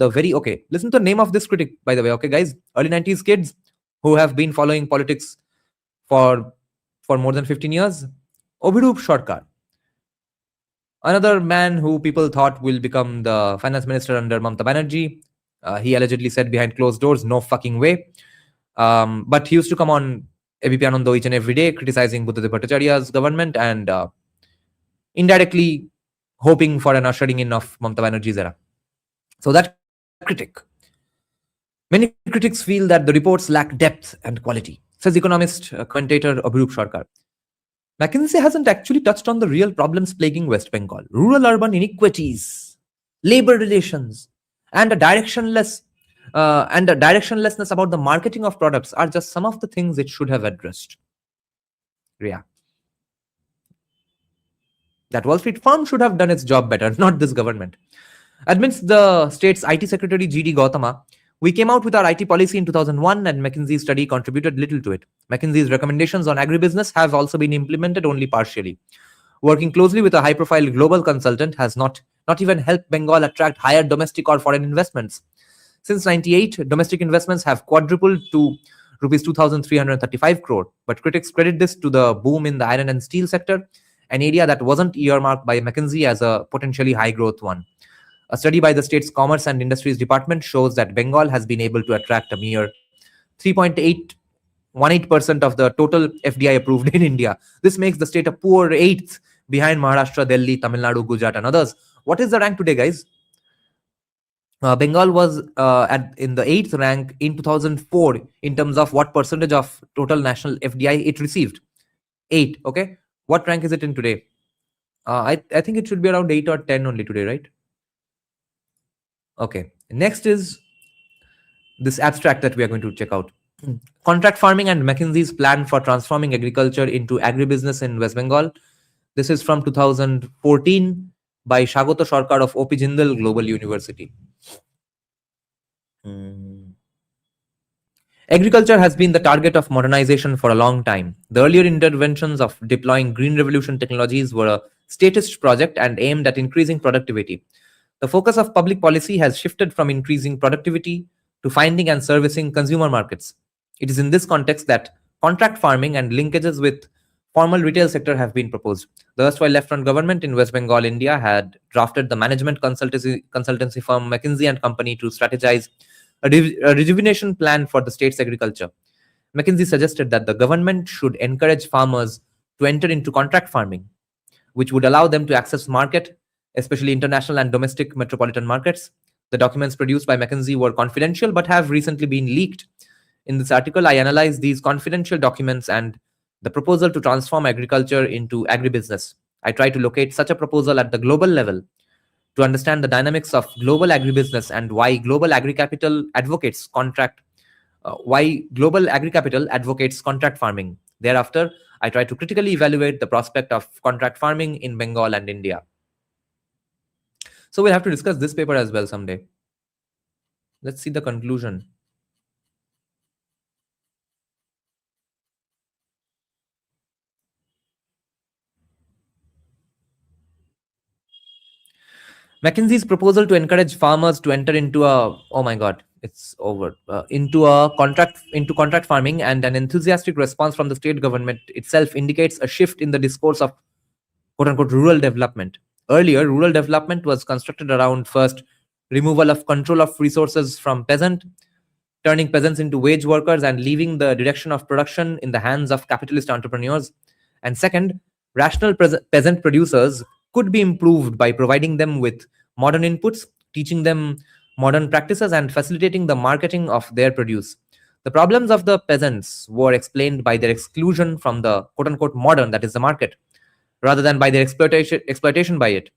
listen to the name of this critic, by the way, okay, guys, early 90s kids who have been following politics for more than 15 years. Obhirup Sarkar, another man who people thought will become the finance minister under Mamata Banerjee. He allegedly said behind closed doors, no fucking way. But he used to come on ABP Anando each and every day, criticizing Buddhadev Bhattacharya's government and indirectly hoping for an ushering in of Mamata Banerjee's era. So that critic. Many critics feel that the reports lack depth and quality, says economist commentator Abhirup Sarkar. McKinsey hasn't actually touched on the real problems plaguing West Bengal: rural-urban inequities, labor relations, and a directionlessness about the marketing of products are just some of the things it should have addressed. Yeah. That Wall Street firm should have done its job better, not this government. Admits the state's IT secretary G.D. Gautama, we came out with our IT policy in 2001 and McKinsey's study contributed little to it. McKinsey's recommendations on agribusiness have also been implemented only partially. Working closely with a high-profile global consultant has not even helped Bengal attract higher domestic or foreign investments. Since 98, domestic investments have quadrupled to rupees 2,335 crore, but critics credit this to the boom in the iron and steel sector, an area that wasn't earmarked by McKinsey as a potentially high-growth one. A study by the state's Commerce and Industries Department shows that Bengal has been able to attract a mere 3.818% of the total FDI approved in India. This makes the state a poor eighth behind Maharashtra, Delhi, Tamil Nadu, Gujarat, and others. What is the rank today, guys? Bengal was in the 8th rank in 2004 in terms of what percentage of total national FDI it received. 8, okay? What rank is it in today? I think it should be around 8 or 10 only today, right? Okay. Next is this abstract that we are going to check out. Contract farming and McKinsey's plan for transforming agriculture into agribusiness in West Bengal. This is from 2014 by Shagota Sarkar of OP Jindal Global University. Agriculture has been the target of modernization for a long time. The earlier interventions of deploying green revolution technologies were a statist project and aimed at increasing productivity. The focus of public policy has shifted from increasing productivity to finding and servicing consumer markets. It is in this context that contract farming and linkages with formal retail sector have been proposed. The erstwhile left-front government in West Bengal, India had drafted the management consultancy firm McKinsey and Company to strategize a rejuvenation plan for the state's agriculture. McKinsey suggested that the government should encourage farmers to enter into contract farming, which would allow them to access market, especially international and domestic metropolitan markets. The documents produced by McKinsey were confidential but have recently been leaked. In this article, I analyze these confidential documents and the proposal to transform agriculture into agribusiness. I try to locate such a proposal at the global level to understand the dynamics of global agribusiness and why global agri-capital advocates contract farming. Thereafter, I try to critically evaluate the prospect of contract farming in Bengal and India. So we'll have to discuss this paper as well someday. Let's see the conclusion. McKinsey's proposal to encourage farmers to enter into contract farming and an enthusiastic response from the state government itself indicates a shift in the discourse of quote-unquote rural development. Earlier, rural development was constructed around first removal of control of resources from turning peasants into wage workers and leaving the direction of production in the hands of capitalist entrepreneurs. And second, rational peasant producers could be improved by providing them with modern inputs, teaching them modern practices, and facilitating the marketing of their produce. The problems of the peasants were explained by their exclusion from the quote unquote modern, that is the market, rather than by their exploitation by it.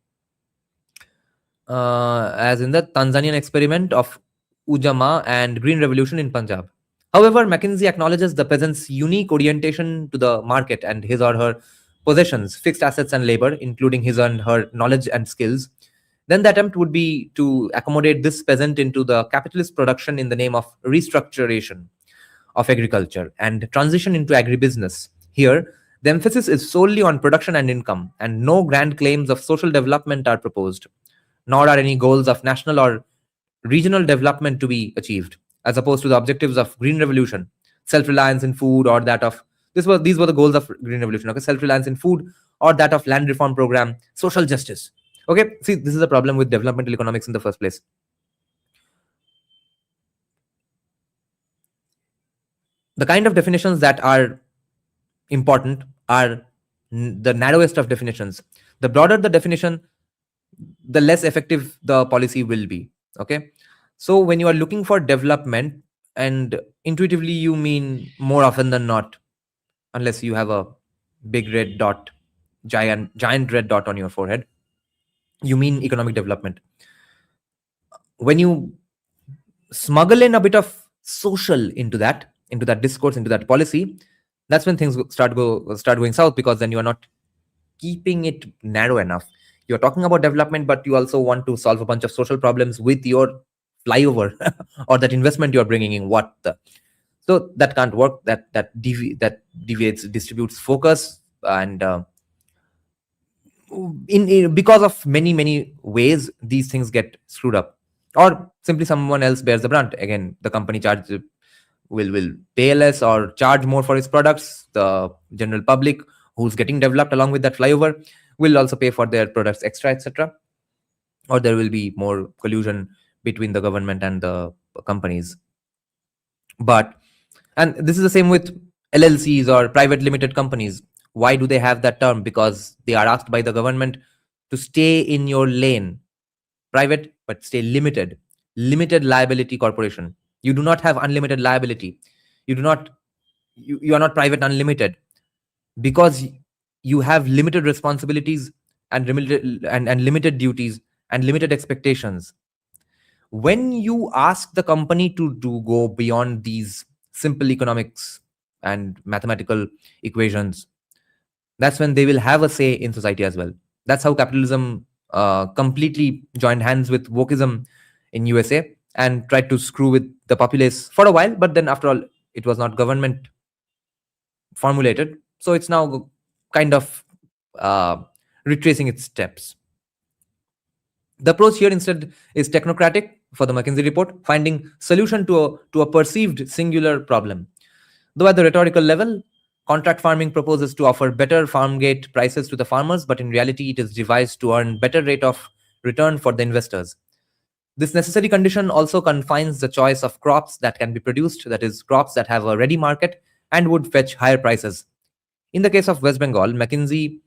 As in the Tanzanian experiment of Ujama and Green Revolution in Punjab. However, McKinsey acknowledges the peasant's unique orientation to the market and his or her possessions, fixed assets and labor, including his and her knowledge and skills. Then the attempt would be to accommodate this peasant into the capitalist production in the name of restructuration of agriculture and transition into agribusiness. Here, the emphasis is solely on production and income, and no grand claims of social development are proposed, nor are any goals of national or regional development to be achieved, as opposed to the objectives of Green Revolution, self-reliance in food, or that of these were the goals of Green Revolution. Okay, self-reliance in food, or that of land reform program, social justice. Okay, see, this is the problem with developmental economics in the first place. The kind of definitions that are important are the narrowest of definitions. The broader the definition, the less effective the policy will be. Okay, so when you are looking for development, and intuitively you mean more often than not, unless you have a big red dot, giant red dot on your forehead, you mean economic development. When you smuggle in a bit of social into that discourse, into that policy, that's when things start going south, because then you are not keeping it narrow enough. You're talking about development, but you also want to solve a bunch of social problems with your flyover or that investment you're bringing in. So that can't work. That deviates, distributes focus, and because of many ways, these things get screwed up, or simply someone else bears the brunt. Again, the company will pay less or charge more for its products. The general public who's getting developed along with that flyover will also pay for their products extra, etc. Or there will be more collusion between the government and the companies. And this is the same with LLCs or private limited companies. Why do they have that term? Because they are asked by the government to stay in your lane. Private, but stay limited. Limited liability corporation. You do not have unlimited liability. You are not private unlimited, because you have limited responsibilities and limited duties and limited expectations. When you ask the company to go beyond these simple economics and mathematical equations, that's when they will have a say in society as well. That's how capitalism completely joined hands with wokeism in USA and tried to screw with the populace for a while. But then after all, it was not government formulated. So it's now kind of retracing its steps. The approach here instead is technocratic for the McKinsey report, finding solution to a perceived singular problem. Though at the rhetorical level, contract farming proposes to offer better farm gate prices to the farmers, but in reality, it is devised to earn better rate of return for the investors. This necessary condition also confines the choice of crops that can be produced, that is, crops that have a ready market and would fetch higher prices. In the case of West Bengal, McKinsey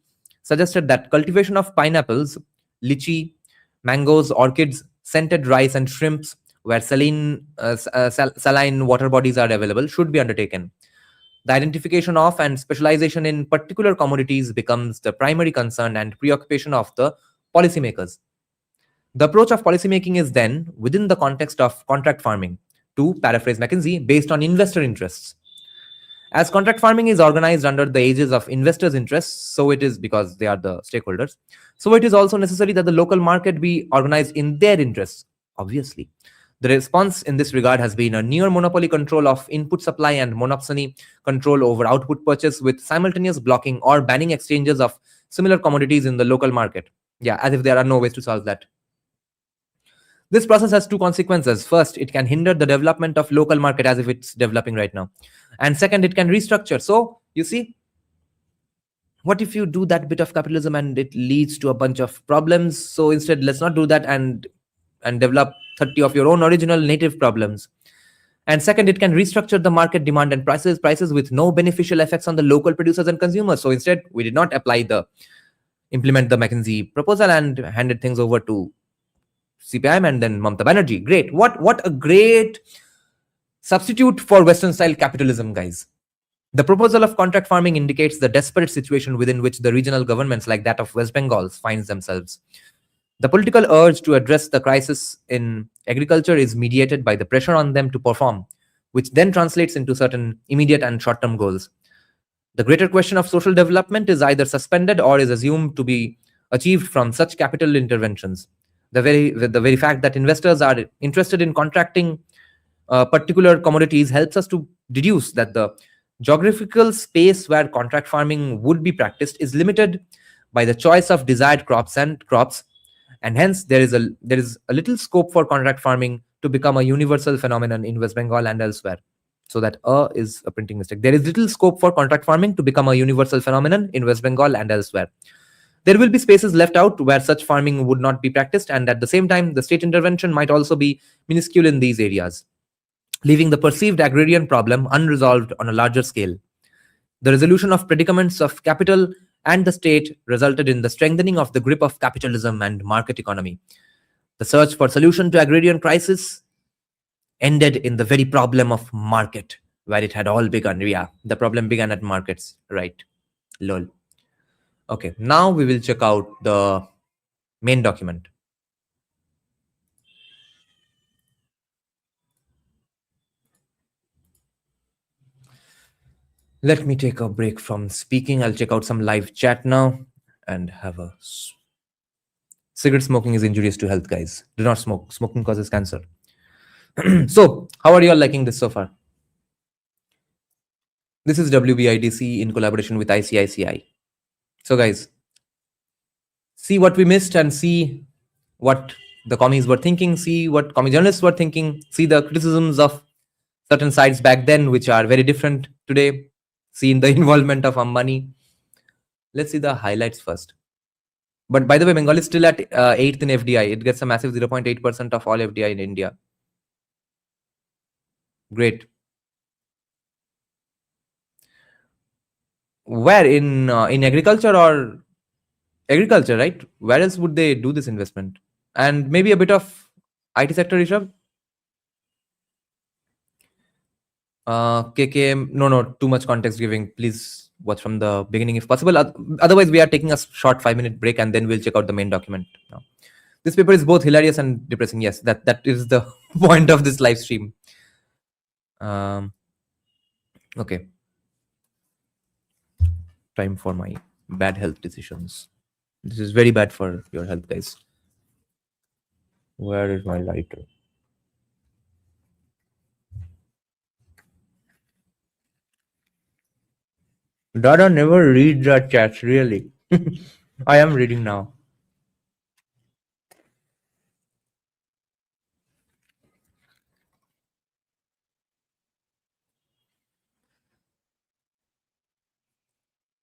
suggested that cultivation of pineapples, lychee, mangoes, orchids, scented rice, and shrimps, where saline water bodies are available, should be undertaken. The identification of and specialization in particular commodities becomes the primary concern and preoccupation of the policymakers. The approach of policymaking is then within the context of contract farming, to paraphrase McKinsey, based on investor interests. As contract farming is organized under the aegis of investors' interests, so it is, because they are the stakeholders, so it is also necessary that the local market be organized in their interests, obviously. The response in this regard has been a near monopoly control of input supply and monopsony control over output purchase, with simultaneous blocking or banning exchanges of similar commodities in the local market. Yeah, as if there are no ways to solve that. This process has two consequences. First, it can hinder the development of local market as if it's developing right now. And second, it can restructure. So, you see, what if you do that bit of capitalism and it leads to a bunch of problems? So instead, let's not do that and develop 30 of your own original native problems. And second, it can restructure the market demand and prices with no beneficial effects on the local producers and consumers. So instead, we did not implement the McKinsey proposal and handed things over to CPIM and then Mamata Banerjee. Great. What a great substitute for Western style capitalism, guys. The proposal of contract farming indicates the desperate situation within which the regional governments like that of West Bengal finds themselves. The political urge to address the crisis in agriculture is mediated by the pressure on them to perform, which then translates into certain immediate and short-term goals. The greater question of social development is either suspended or is assumed to be achieved from such capital interventions. The very fact that investors are interested in contracting particular commodities helps us to deduce that the geographical space where contract farming would be practiced is limited by the choice of desired crops, and hence there is a little scope for contract farming to become a universal phenomenon in West Bengal and elsewhere. So that is a printing mistake. There is little scope for contract farming to become a universal phenomenon in West Bengal and elsewhere. There will be spaces left out where such farming would not be practiced, and at the same time, the state intervention might also be minuscule in these areas, leaving the perceived agrarian problem unresolved on a larger scale. The resolution of predicaments of capital and the state resulted in the strengthening of the grip of capitalism and market economy. The search for solution to agrarian crisis ended in the very problem of market, where it had all begun. Yeah, the problem began at markets, right? Lol. Okay, now we will check out the main document. Let me take a break from speaking. I'll check out some live chat now and have a... Cigarette smoking is injurious to health, guys. Do not smoke. Smoking causes cancer. So, how are you all liking this so far? This is WBIDC in collaboration with ICICI. So, guys, see what we missed and see what the commies were thinking, see what commie journalists were thinking, see the criticisms of certain sides back then, which are very different today, see the involvement of Ambani. Let's see the highlights first. But by the way, Bengal is still at 8th in FDI. It gets a massive 0.8% of all FDI in India. Great. Where in agriculture or agriculture, right? Where else would they do this investment? And maybe a bit of IT sector, Rishabh? KKM, no, too much context giving. Please watch from the beginning if possible. Otherwise, we are taking a short 5-minute break and then we'll check out the main document now. This paper is both hilarious and depressing. Yes, that is the point of this live stream. Okay. Time for my bad health decisions. This is very bad for your health, guys. Where is my lighter? Dada never reads the chats, really. I am reading now.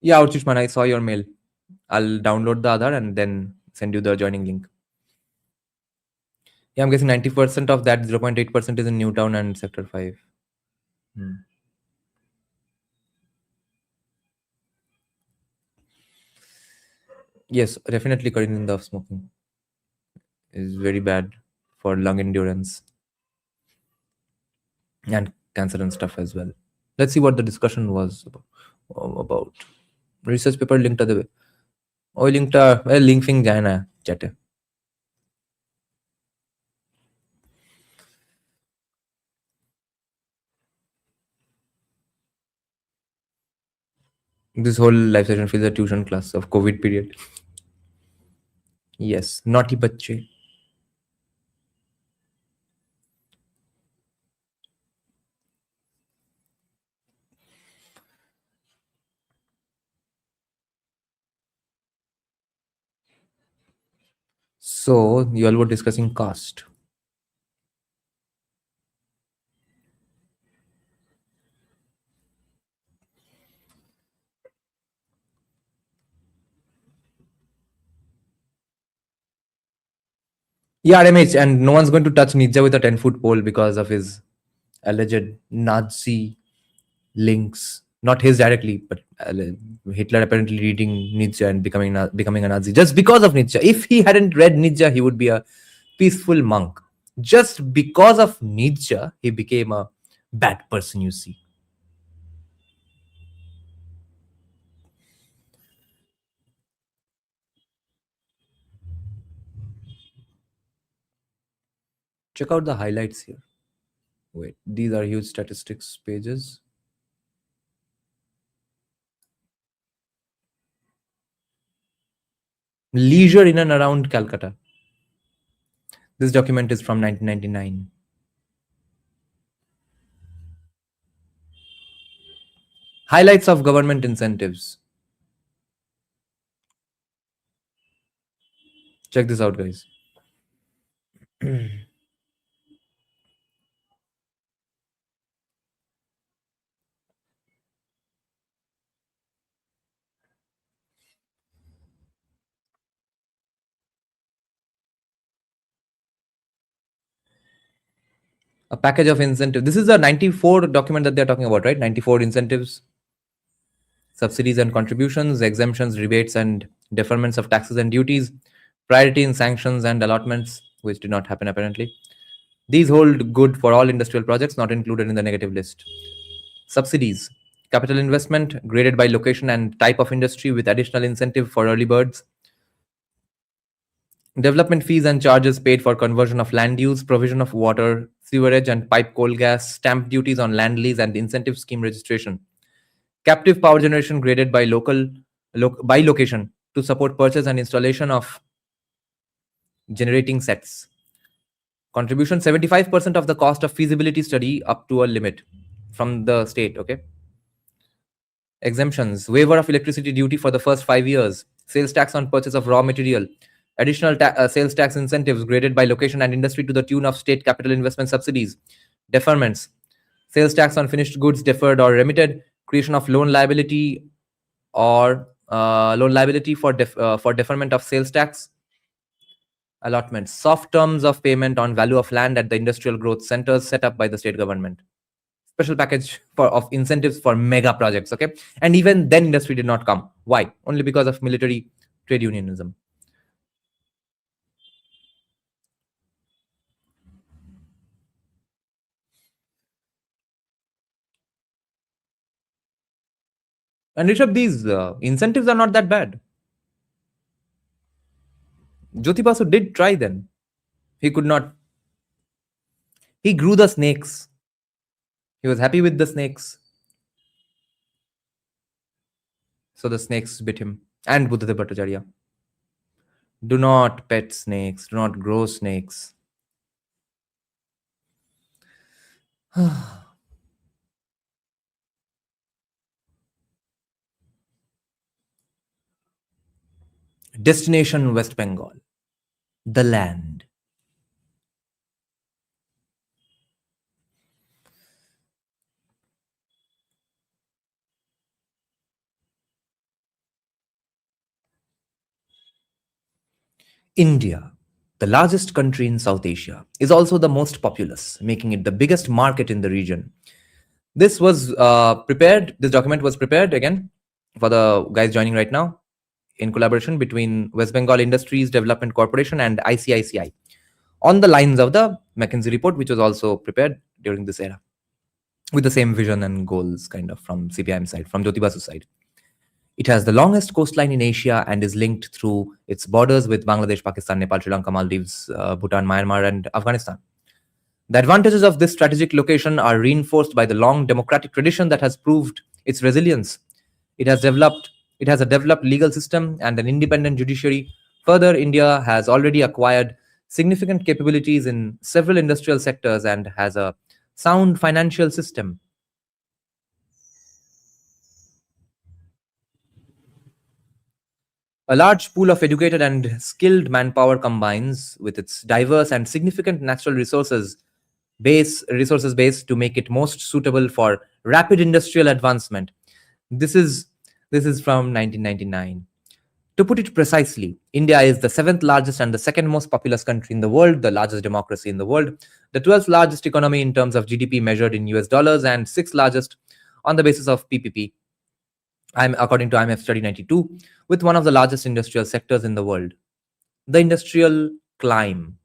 Yeah, Uchishman, I saw your mail. I'll download the other and then send you the joining link. Yeah, I'm guessing 90% of that 0.8% is in Newtown and Sector 5. Yes, definitely cutting in the smoking is very bad for lung endurance and cancer and stuff as well. Let's see what the discussion was about. Research paper linked to the link thing jana chat. This whole live session feels a tuition class of COVID period. Yes, naughty bachche. So you all were discussing cost. Yeah, damage, and no one's going to touch Ninja with a 10-foot pole because of his alleged Nazi links. Not his directly, but Hitler apparently reading Nietzsche and becoming a Nazi just because of Nietzsche. If he hadn't read Nietzsche, he would be a peaceful monk. Just because of Nietzsche, he became a bad person, you see. Check out the highlights here. Wait, these are huge statistics pages. Leisure in and around Calcutta. This document is from 1999. Highlights of government incentives. Check this out, guys. A package of incentive. This is a 94 document that they're talking about, right? 94 incentives, subsidies and contributions, exemptions, rebates and deferments of taxes and duties, priority in sanctions and allotments, which did not happen apparently. These hold good for all industrial projects not included in the negative list. Subsidies. Capital investment graded by location and type of industry with additional incentive for early birds. Development fees and charges paid for conversion of land use, provision of water, sewerage and pipe coal gas, stamp duties on land lease and incentive scheme registration. Captive power generation graded by by location to support purchase and installation of generating sets. Contribution 75% of the cost of feasibility study up to a limit from the state, okay? Exemptions, waiver of electricity duty for the first 5 years, sales tax on purchase of raw material, additional sales tax incentives graded by location and industry to the tune of state capital investment subsidies, deferments, sales tax on finished goods deferred or remitted, creation of loan liability or loan liability for deferment of sales tax, allotments, soft terms of payment on value of land at the industrial growth centers set up by the state government, special package of incentives for mega projects, okay? And even then industry did not come. Why? Only because of military trade unionism. And Rishabh, these incentives are not that bad. Jyoti Basu did try then. He could not. He grew the snakes. He was happy with the snakes. So the snakes bit him. And Buddhadev Bhattacharya. Do not pet snakes. Do not grow snakes. Destination West Bengal. The land. India, the largest country in South Asia, is also the most populous, making it the biggest market in the region. This was prepared, this document was prepared again for the guys joining right now in collaboration between West Bengal Industries Development Corporation and ICICI on the lines of the McKinsey report, which was also prepared during this era with the same vision and goals kind of from CPIM side, from Jyoti Basu's side. It has the longest coastline in Asia and is linked through its borders with Bangladesh, Pakistan, Nepal, Sri Lanka, Maldives, Bhutan, Myanmar, and Afghanistan. The advantages of this strategic location are reinforced by the long democratic tradition that has proved its resilience. It has a developed legal system and an independent judiciary. Further, India has already acquired significant capabilities in several industrial sectors and has a sound financial system. A large pool of educated and skilled manpower combines with its diverse and significant natural resources base to make it most suitable for rapid industrial advancement. This is from 1999. To put it precisely, India is the seventh largest and the second most populous country in the world, the largest democracy in the world, the 12th largest economy in terms of GDP measured in US dollars, and sixth largest on the basis of PPP, according to IMF Study 92, with one of the largest industrial sectors in the world. The industrial climb.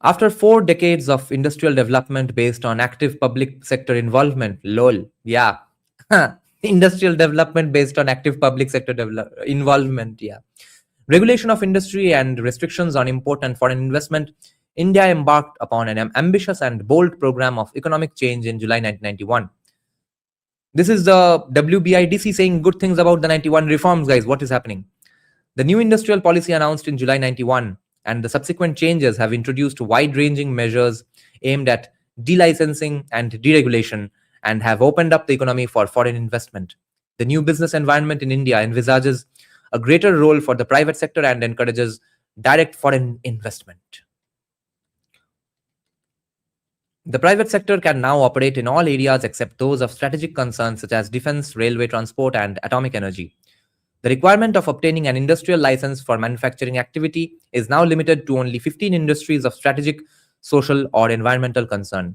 After 4 decades of industrial development based on active public sector involvement, lol, yeah, industrial development based on active public sector involvement, yeah. Regulation of industry and restrictions on import and foreign investment, India embarked upon an ambitious and bold program of economic change in July 1991. This is the WBIDC saying good things about the 91 reforms, guys. What is happening? The new industrial policy announced in July 91 and the subsequent changes have introduced wide ranging measures aimed at delicensing and deregulation and have opened up the economy for foreign investment. The new business environment in India envisages a greater role for the private sector and encourages direct foreign investment. The private sector can now operate in all areas except those of strategic concern such as defense, railway transport, and atomic energy. The requirement of obtaining an industrial license for manufacturing activity is now limited to only 15 industries of strategic, social, or environmental concern.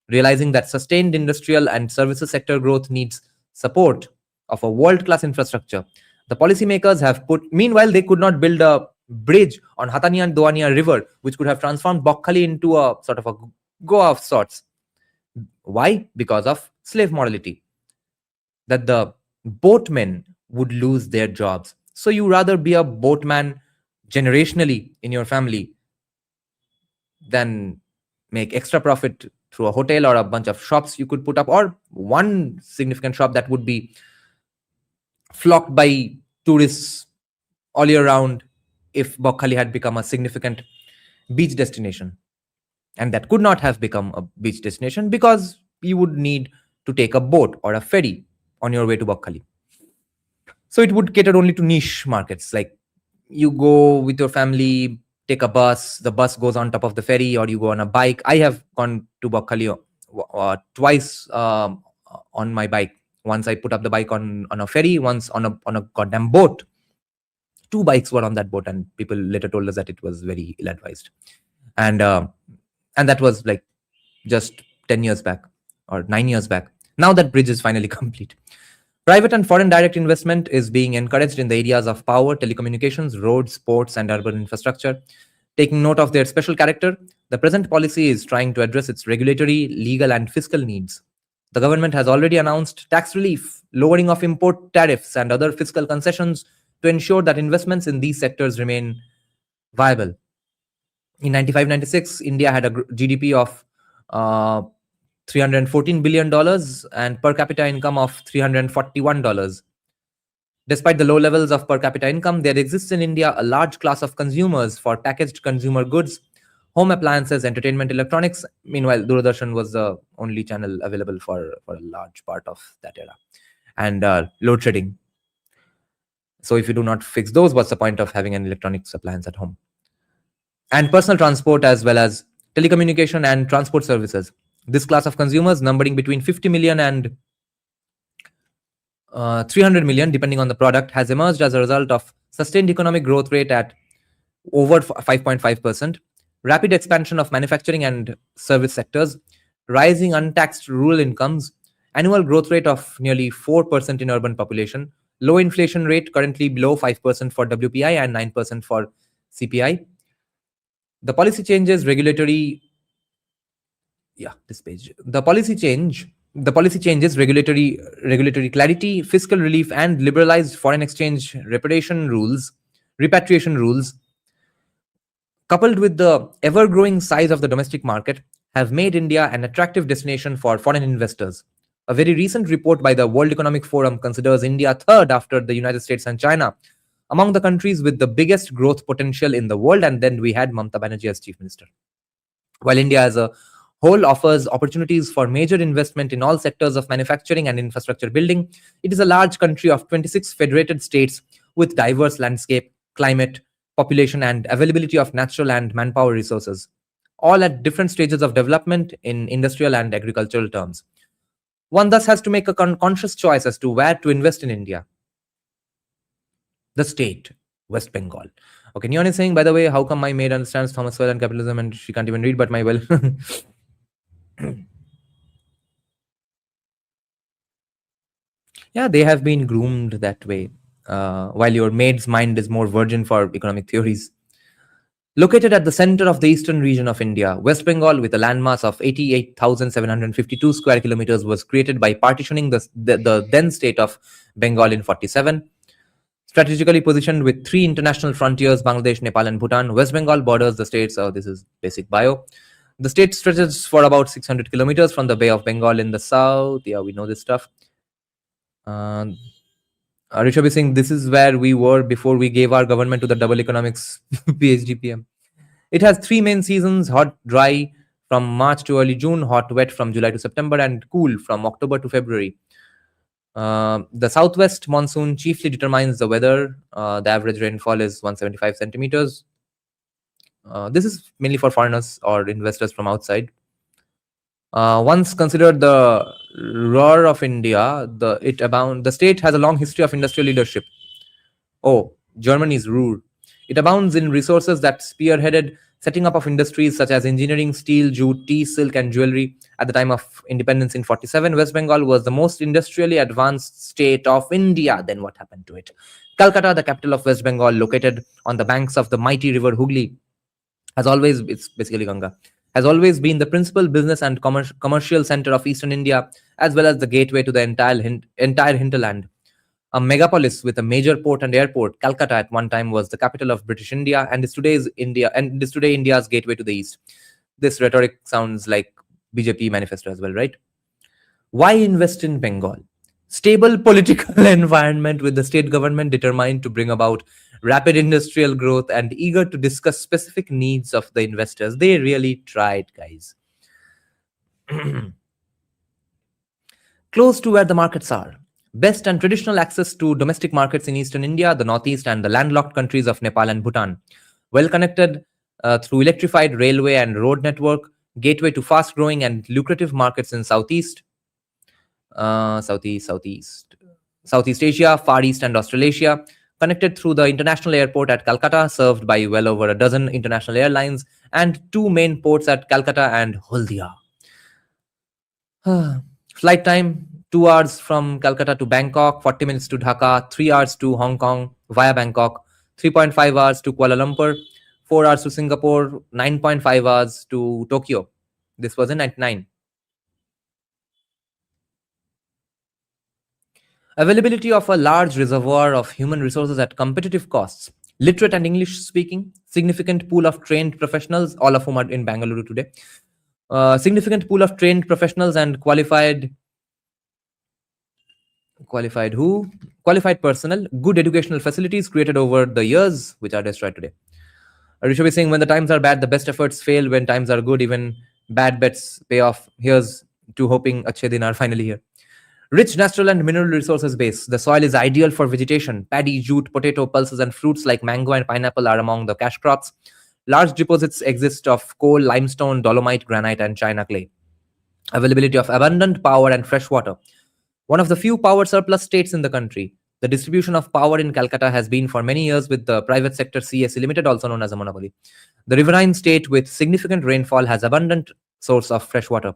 Realizing that sustained industrial and services sector growth needs support of a world-class infrastructure, the policymakers have meanwhile, they could not build a bridge on Hatania and Doania River, which could have transformed Bokhali into a sort of a Goa of sorts. Why? Because of slave morality. That the boatmen would lose their jobs. So you rather be a boatman generationally in your family than make extra profit through a hotel or a bunch of shops you could put up, or one significant shop that would be flocked by tourists all year round if Bokhali had become a significant beach destination. And that could not have become a beach destination because you would need to take a boat or a ferry on your way to Bokhali. So it would cater only to niche markets. Like you go with your family, take a bus, the bus goes on top of the ferry, or you go on a bike. I have gone to Bokhali twice on my bike. Once I put up the bike on a ferry, once on a goddamn boat. 2 bikes were on that boat, and people later told us that it was very ill-advised. And that was like just 10 years back or 9 years back. Now that bridge is finally complete. Private and foreign direct investment is being encouraged in the areas of power, telecommunications, roads, ports, and urban infrastructure. Taking note of their special character, the present policy is trying to address its regulatory, legal, and fiscal needs. The government has already announced tax relief, lowering of import tariffs, and other fiscal concessions to ensure that investments in these sectors remain viable. In 95-96, India had a GDP of $314 billion and per capita income of $341. Despite the low levels of per capita income, there exists in India a large class of consumers for packaged consumer goods, home appliances, entertainment electronics. Meanwhile, Doordarshan was the only channel available for a large part of that era. And load shedding. So if you do not fix those, what's the point of having an electronics appliance at home? And personal transport as well as telecommunication and transport services. This class of consumers, numbering between 50 million and 300 million, depending on the product, has emerged as a result of sustained economic growth rate at over 5.5%, rapid expansion of manufacturing and service sectors, rising untaxed rural incomes, annual growth rate of nearly 4% in urban population, low inflation rate currently below 5% for WPI and 9% for CPI. The policy changes regulatory The policy changes regulatory clarity, fiscal relief, and liberalized foreign exchange repatriation rules, coupled with the ever-growing size of the domestic market, have made India an attractive destination for foreign investors. A very recent report by the World Economic Forum considers India third after the United States and China among the countries with the biggest growth potential in the world, and then we had Mamata Banerjee as chief minister. While India as a whole offers opportunities for major investment in all sectors of manufacturing and infrastructure building, it is a large country of 26 federated states with diverse landscape, climate, population, and availability of natural and manpower resources, all at different stages of development in industrial and agricultural terms. One thus has to make a conscious choice as to where to invest in India. The state, West Bengal. Okay, Neon is saying, by the way, how come my maid understands Thomas Well and capitalism and she can't even read, but my well. Yeah, they have been groomed that way. While your maid's mind is more virgin for economic theories. Located at the center of the eastern region of India, West Bengal, with a landmass of 88,752 square kilometers, was created by partitioning the then state of Bengal in 47. Strategically positioned with three international frontiers, Bangladesh, Nepal, and Bhutan, West Bengal borders the states. This is basic bio. The state stretches for about 600 kilometers from the Bay of Bengal in the south. Yeah, we know this stuff. Rishabh is saying this is where we were before we gave our government to the double economics PhD PM. It has three main seasons: hot, dry from March to early June, hot, wet from July to September, and cool from October to February. The southwest monsoon chiefly determines the weather. The average rainfall is 175 centimeters. This is mainly for foreigners or investors from outside. Once considered the roar of India, the state has a long history of industrial leadership. Oh, Germany's Ruhr. It abounds in resources that spearheaded setting up of industries such as engineering, steel, jute, tea, silk, and jewelry. At the time of independence in 47, West Bengal was the most industrially advanced state of India. Then what happened to it? Calcutta, the capital of West Bengal, located on the banks of the mighty river Hooghly, it's basically Ganga, has always been the principal business and commercial center of eastern India, as well as the gateway to the entire hinterland. A megapolis with a major port and airport, Calcutta at one time was the capital of British India and is today India's gateway to the east. This rhetoric sounds like BJP manifesto as well, right? Why invest in Bengal? Stable political environment with the state government determined to bring about rapid industrial growth and eager to discuss specific needs of the investors. They really tried, guys. Close to where the markets are. Best and traditional access to domestic markets in eastern India, the northeast, and the landlocked countries of Nepal and Bhutan. Well connected through electrified railway and road network, gateway to fast-growing and lucrative markets in Southeast Asia, Far East, and Australasia. Connected through the international airport at Calcutta, served by well over a dozen international airlines, and two main ports at Calcutta and Haldia. Flight time, 2 hours from Calcutta to Bangkok, 40 minutes to Dhaka, 3 hours to Hong Kong via Bangkok, 3.5 hours to Kuala Lumpur, 4 hours to Singapore, 9.5 hours to Tokyo. This was in 1999. Availability of a large reservoir of human resources at competitive costs, literate and English speaking, significant pool of trained professionals, all of whom are in Bangalore today, significant pool of trained professionals and qualified personnel, good educational facilities created over the years, which are destroyed today. Rishabh is saying when the times are bad, the best efforts fail. When times are good, even bad bets pay off. Here's to hoping Achhe Din are finally here. Rich natural and mineral resources base. The soil is ideal for vegetation. Paddy, jute, potato, pulses, and fruits like mango and pineapple are among the cash crops. Large deposits exist of coal, limestone, dolomite, granite, and china clay. Availability of abundant power and fresh water. One of the few power surplus states in the country. The distribution of power in Calcutta has been for many years with the private sector CSE Limited, also known as a monopoly. The riverine state with significant rainfall has abundant source of fresh water.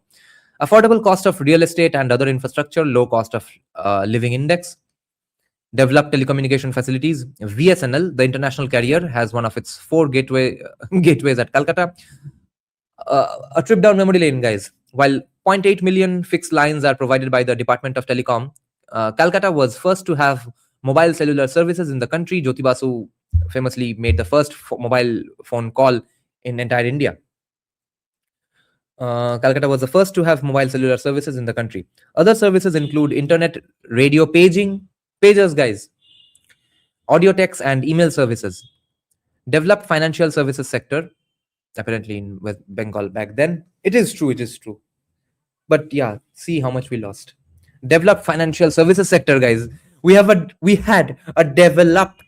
Affordable cost of real estate and other infrastructure, low cost of living index. Developed telecommunication facilities. VSNL, the international carrier, has one of its 4 gateways at Calcutta. A trip down memory lane, guys. While 0.8 million fixed lines are provided by the Department of Telecom, Calcutta was first to have mobile cellular services in the country. Jyoti Basu famously made the first mobile phone call in entire India. Calcutta was the first to have mobile cellular services in the country. Other services include internet, radio, pagers, guys, audio text, and email services. Developed financial services sector, apparently in West Bengal back then. It is true. But yeah, see how much we lost. Developed financial services sector, guys. We had a developed,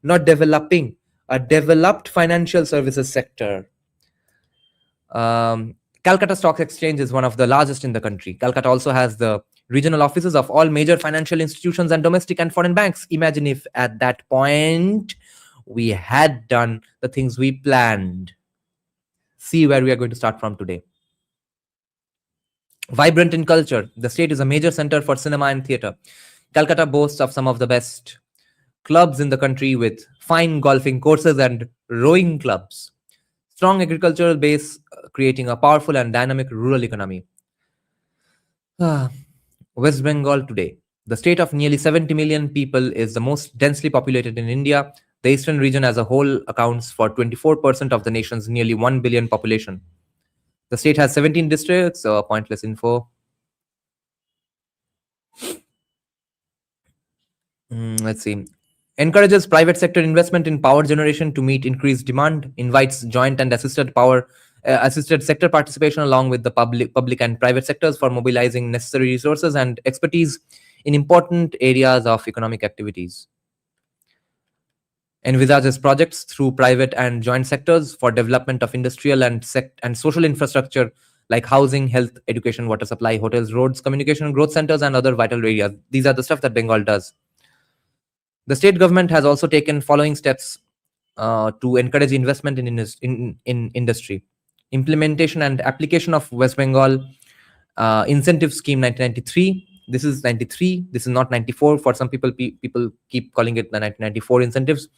not developing, a developed financial services sector. Calcutta Stock Exchange is one of the largest in the country. Calcutta also has the regional offices of all major financial institutions and domestic and foreign banks. Imagine if at that point we had done the things we planned. See where we are going to start from today. Vibrant in culture. The state is a major center for cinema and theatre. Calcutta boasts of some of the best clubs in the country with fine golfing courses and rowing clubs. strong agricultural base, creating a powerful and dynamic rural economy. Ah, West Bengal today. The state of nearly 70 million people is the most densely populated in India. The eastern region as a whole accounts for 24% of the nation's nearly 1 billion population. The state has 17 districts, pointless info. Let's see. Encourages private sector investment in power generation to meet increased demand, invites joint and assisted sector participation along with the public and private sectors for mobilizing necessary resources and expertise in important areas of economic activities. Envisages projects through private and joint sectors for development of industrial and social infrastructure like housing, health, education, water supply, hotels, roads, communication, growth centers, and other vital areas. These are the stuff that Bengal does. The state government has also taken following steps to encourage investment in industry. Implementation and application of West Bengal incentive scheme 1993. This is 93. This is not 94. For some people, people keep calling it the 1994 incentives.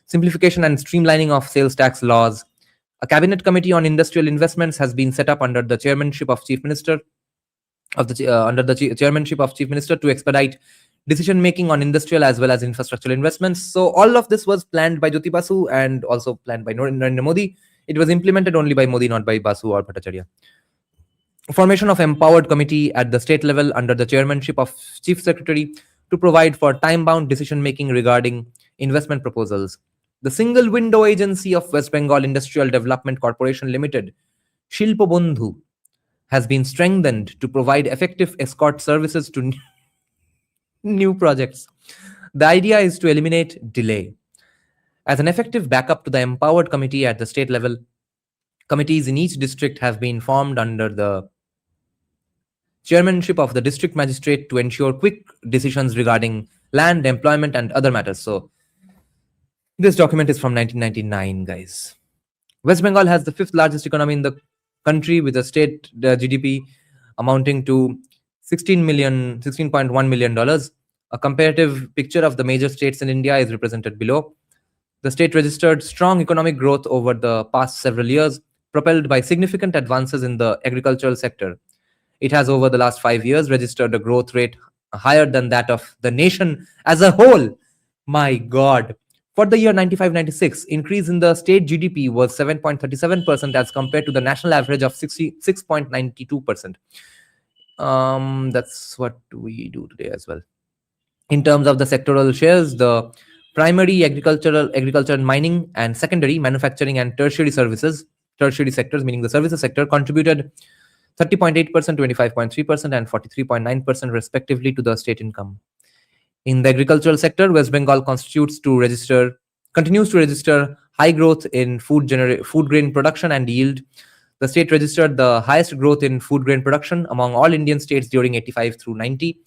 Simplification and streamlining of sales tax laws. A cabinet committee on industrial investments has been set up under the chairmanship of Chief Minister chairmanship of Chief Minister to expedite decision making on industrial as well as infrastructural investments. So all of this was planned by Jyoti Basu and also planned by Narendra Modi. It was implemented only by Modi, not by Basu or Bhattacharya. Formation of empowered committee at the state level under the chairmanship of Chief Secretary to provide for time-bound decision making regarding investment proposals. The single window agency of West Bengal Industrial Development Corporation Limited, Shilpo Bondhu, has been strengthened to provide effective escort services to new projects. The idea is to eliminate delay. As an effective backup to the empowered committee at the state level, committees in each district have been formed under the chairmanship of the district magistrate to ensure quick decisions regarding land, employment, and other matters. So, this document is from 1999, guys. West Bengal has the fifth largest economy in the country with a state GDP amounting to $16.1 million. A comparative picture of the major states in India is represented below. The state registered strong economic growth over the past several years, propelled by significant advances in the agricultural sector. It has, over the last 5 years, registered a growth rate higher than that of the nation as a whole. My God. For the year 95-96, increase in the state GDP was 7.37% as compared to the national average of 66.92%. That's what we do today as well. In terms of the sectoral shares, the primary agriculture and mining, and secondary manufacturing and tertiary sectors, meaning the services sector, contributed 30.8%, 25.3%, and 43.9% respectively to the state income. In the agricultural sector, West Bengal continues to register high growth in food grain production and yield. The state registered the highest growth in food grain production among all Indian states during 85 through 90,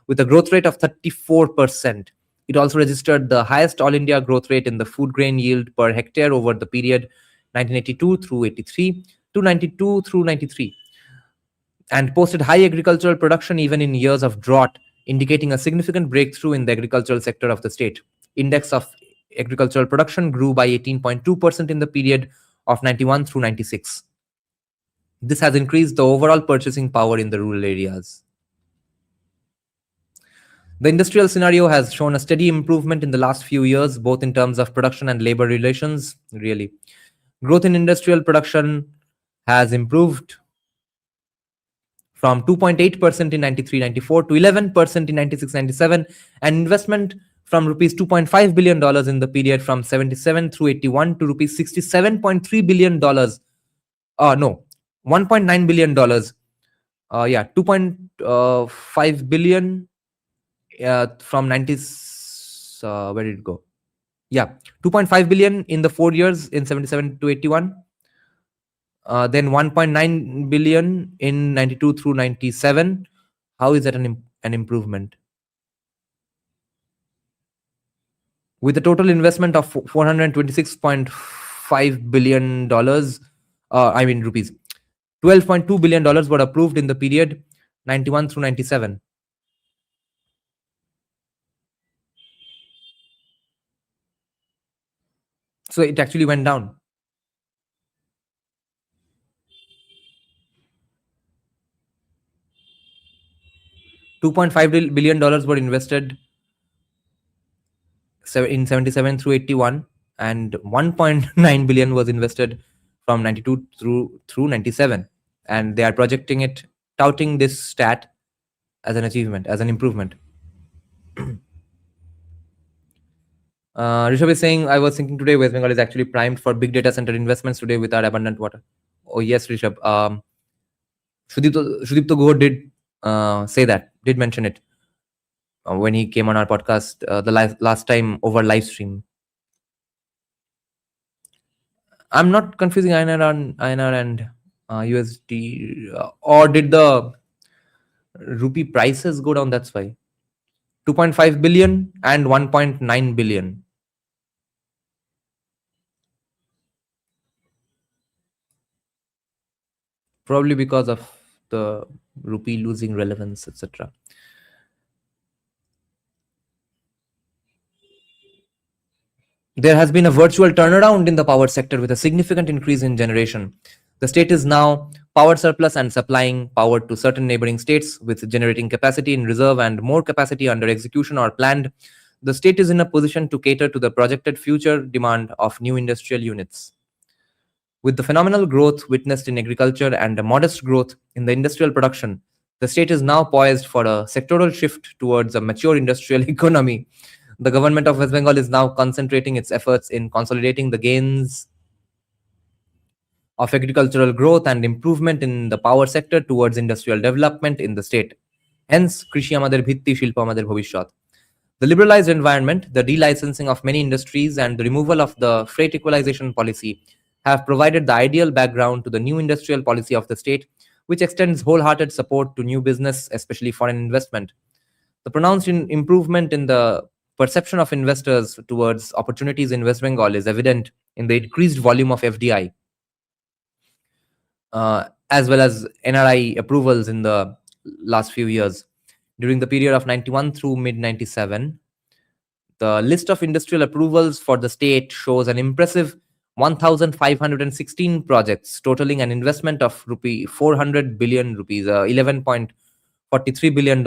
with a growth rate of 34%. It also registered the highest all India growth rate in the food grain yield per hectare over the period 1982 through 83 to 92 through 93, and posted high agricultural production even in years of drought, indicating a significant breakthrough in the agricultural sector of the state. Index of agricultural production grew by 18.2% in the period of 91 through 96. This has increased the overall purchasing power in the rural areas. The industrial scenario has shown a steady improvement in the last few years, both in terms of production and labor relations. Really, growth in industrial production has improved from 2.8% in 93-94 to 11% in 96-97, and investment from rupees $2.5 billion in the period from 77 through 81 to rupees $67.3 billion. No, $1.9 billion. 2.5 billion from 90s. Where did it go? Yeah, 2.5 billion in the 4 years in 77 to 81. Then 1.9 billion in 92 through 97. How is that an improvement? With a total investment of $426.5 billion, rupees, $12.2 billion were approved in the period 91 through 97. So it actually went down. $2.5 billion were invested in 77 through 81, and 1.9 billion was invested from 92 through 97. And they are projecting it, touting this stat as an achievement, as an improvement. Rishabh is saying, I was thinking today West Bengal is actually primed for big data center investments today with our abundant water. Oh, yes, Rishabh. Sudipto Guho did say that, did mention it when he came on our podcast the last time over live stream. I'm not confusing INR and USD, or did the rupee prices go down? That's why 2.5 billion and 1.9 billion. Probably because of the rupee losing relevance, etc. There has been a virtual turnaround in the power sector with a significant increase in generation. The state is now power surplus and supplying power to certain neighboring states with generating capacity in reserve and more capacity under execution or planned. The state is in a position to cater to the projected future demand of new industrial units. With the phenomenal growth witnessed in agriculture and a modest growth in the industrial production, the state is now poised for a sectoral shift towards a mature industrial economy. The government of West Bengal is now concentrating its efforts in consolidating the gains of agricultural growth and improvement in the power sector towards industrial development in the state. Hence, কৃষি আমাদের ভিত্তি, শিল্প আমাদের ভবিষ্যৎ. The liberalized environment, the delicensing of many industries, and the removal of the freight equalization policy have provided the ideal background to the new industrial policy of the state, which extends wholehearted support to new business, especially foreign investment. The pronounced improvement in the perception of investors towards opportunities in West Bengal is evident in the increased volume of FDI, as well as NRI approvals in the last few years. During the period of 91 through mid-97, the list of industrial approvals for the state shows an impressive 1,516 projects totaling an investment of 400 billion rupees, $11.43 billion.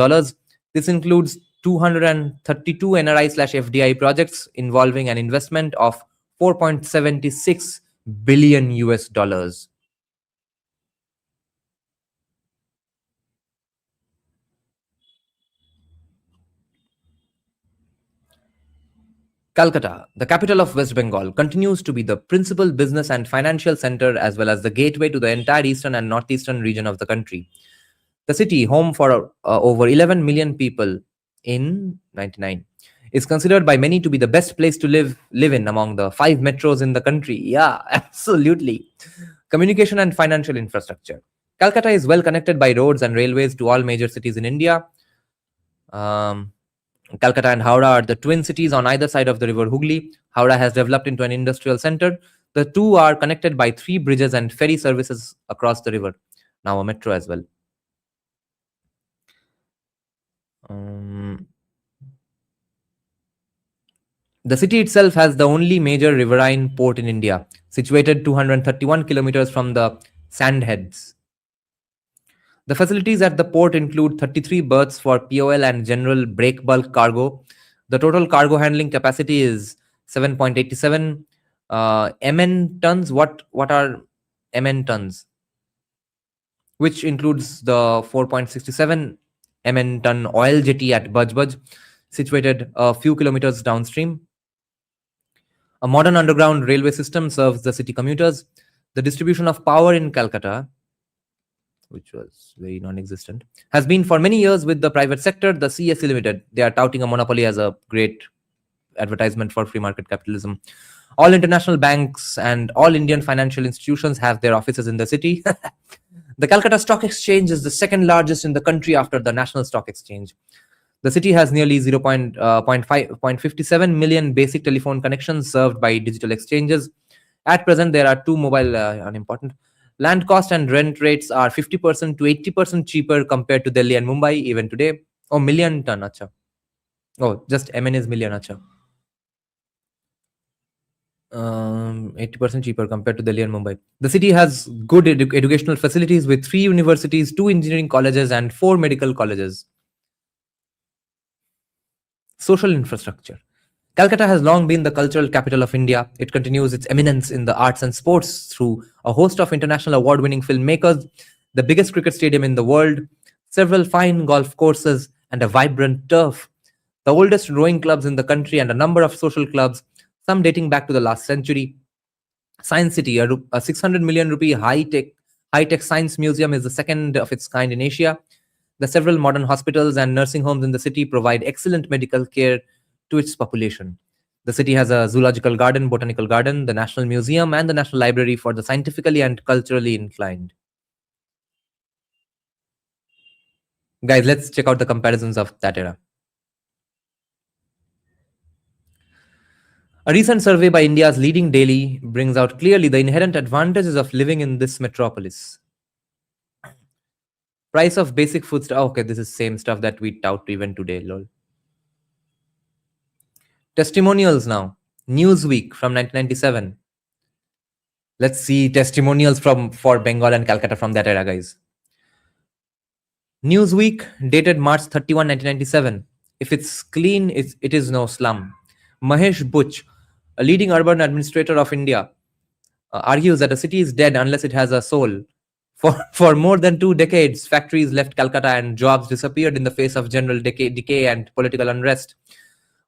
This includes 232 NRI/FDI projects involving an investment of 4.76 billion US dollars. Calcutta, the capital of West Bengal, continues to be the principal business and financial center as well as the gateway to the entire eastern and northeastern region of the country. The city, home for over 11 million people in 99, is considered by many to be the best place to live in among the 5 metros in the country. Yeah, absolutely. Communication and financial infrastructure. Calcutta is well connected by roads and railways to all major cities in India. Calcutta and Howrah are the twin cities on either side of the river Hooghly. Howrah has developed into an industrial center. The two are connected by 3 bridges and ferry services across the river. Now a metro as well. The city itself has the only major riverine port in India, situated 231 kilometers from the Sandheads. The facilities at the port include 33 berths for POL and general break bulk cargo. The total cargo handling capacity is 7.87 MN tons. What are MN tons? Which includes the 4.67 MN ton oil jetty at Bajbaj, situated a few kilometers downstream. A modern underground railway system serves the city commuters. The distribution of power in Calcutta, which was very non-existent, has been for many years with the private sector, the CSE Limited. They are touting a monopoly as a great advertisement for free market capitalism. All international banks and all Indian financial institutions have their offices in the city. The Calcutta Stock Exchange is the second largest in the country after the National Stock Exchange. The city has nearly 0.57 million basic telephone connections served by digital exchanges. At present, there are 2 mobile, unimportant. Land cost and rent rates are 50% to 80% cheaper compared to Delhi and Mumbai even today. Oh, million ton, acha. Oh, just MN is million, acha. 80% cheaper compared to Delhi and Mumbai. The city has good educational facilities with 3 universities, 2 engineering colleges, and 4 medical colleges. Social infrastructure. Calcutta has long been the cultural capital of India. It continues its eminence in the arts and sports through a host of international award winning filmmakers, the biggest cricket stadium in the world, several fine golf courses, and a vibrant turf. The oldest rowing clubs in the country and a number of social clubs, some dating back to the last century. Science City, a 600 million rupee high-tech science museum, is the second of its kind in Asia. The several modern hospitals and nursing homes in the city provide excellent medical care to its population. The city has a zoological garden, botanical garden, the National Museum, and the National Library for the scientifically and culturally inclined. Guys, let's check out the comparisons of that era. A recent survey by India's leading daily brings out clearly the inherent advantages of living in this metropolis. Price of basic food stuff. Okay, this is same stuff that we tout even today, lol. Testimonials now. Newsweek from 1997. Let's see testimonials for Bengal and Calcutta from that era, guys. Newsweek, dated March 31, 1997. If it's clean, it is no slum. Mahesh Butch, a leading urban administrator of India, argues that a city is dead unless it has a soul. For more than 2 decades, factories left Calcutta and jobs disappeared in the face of general decay and political unrest.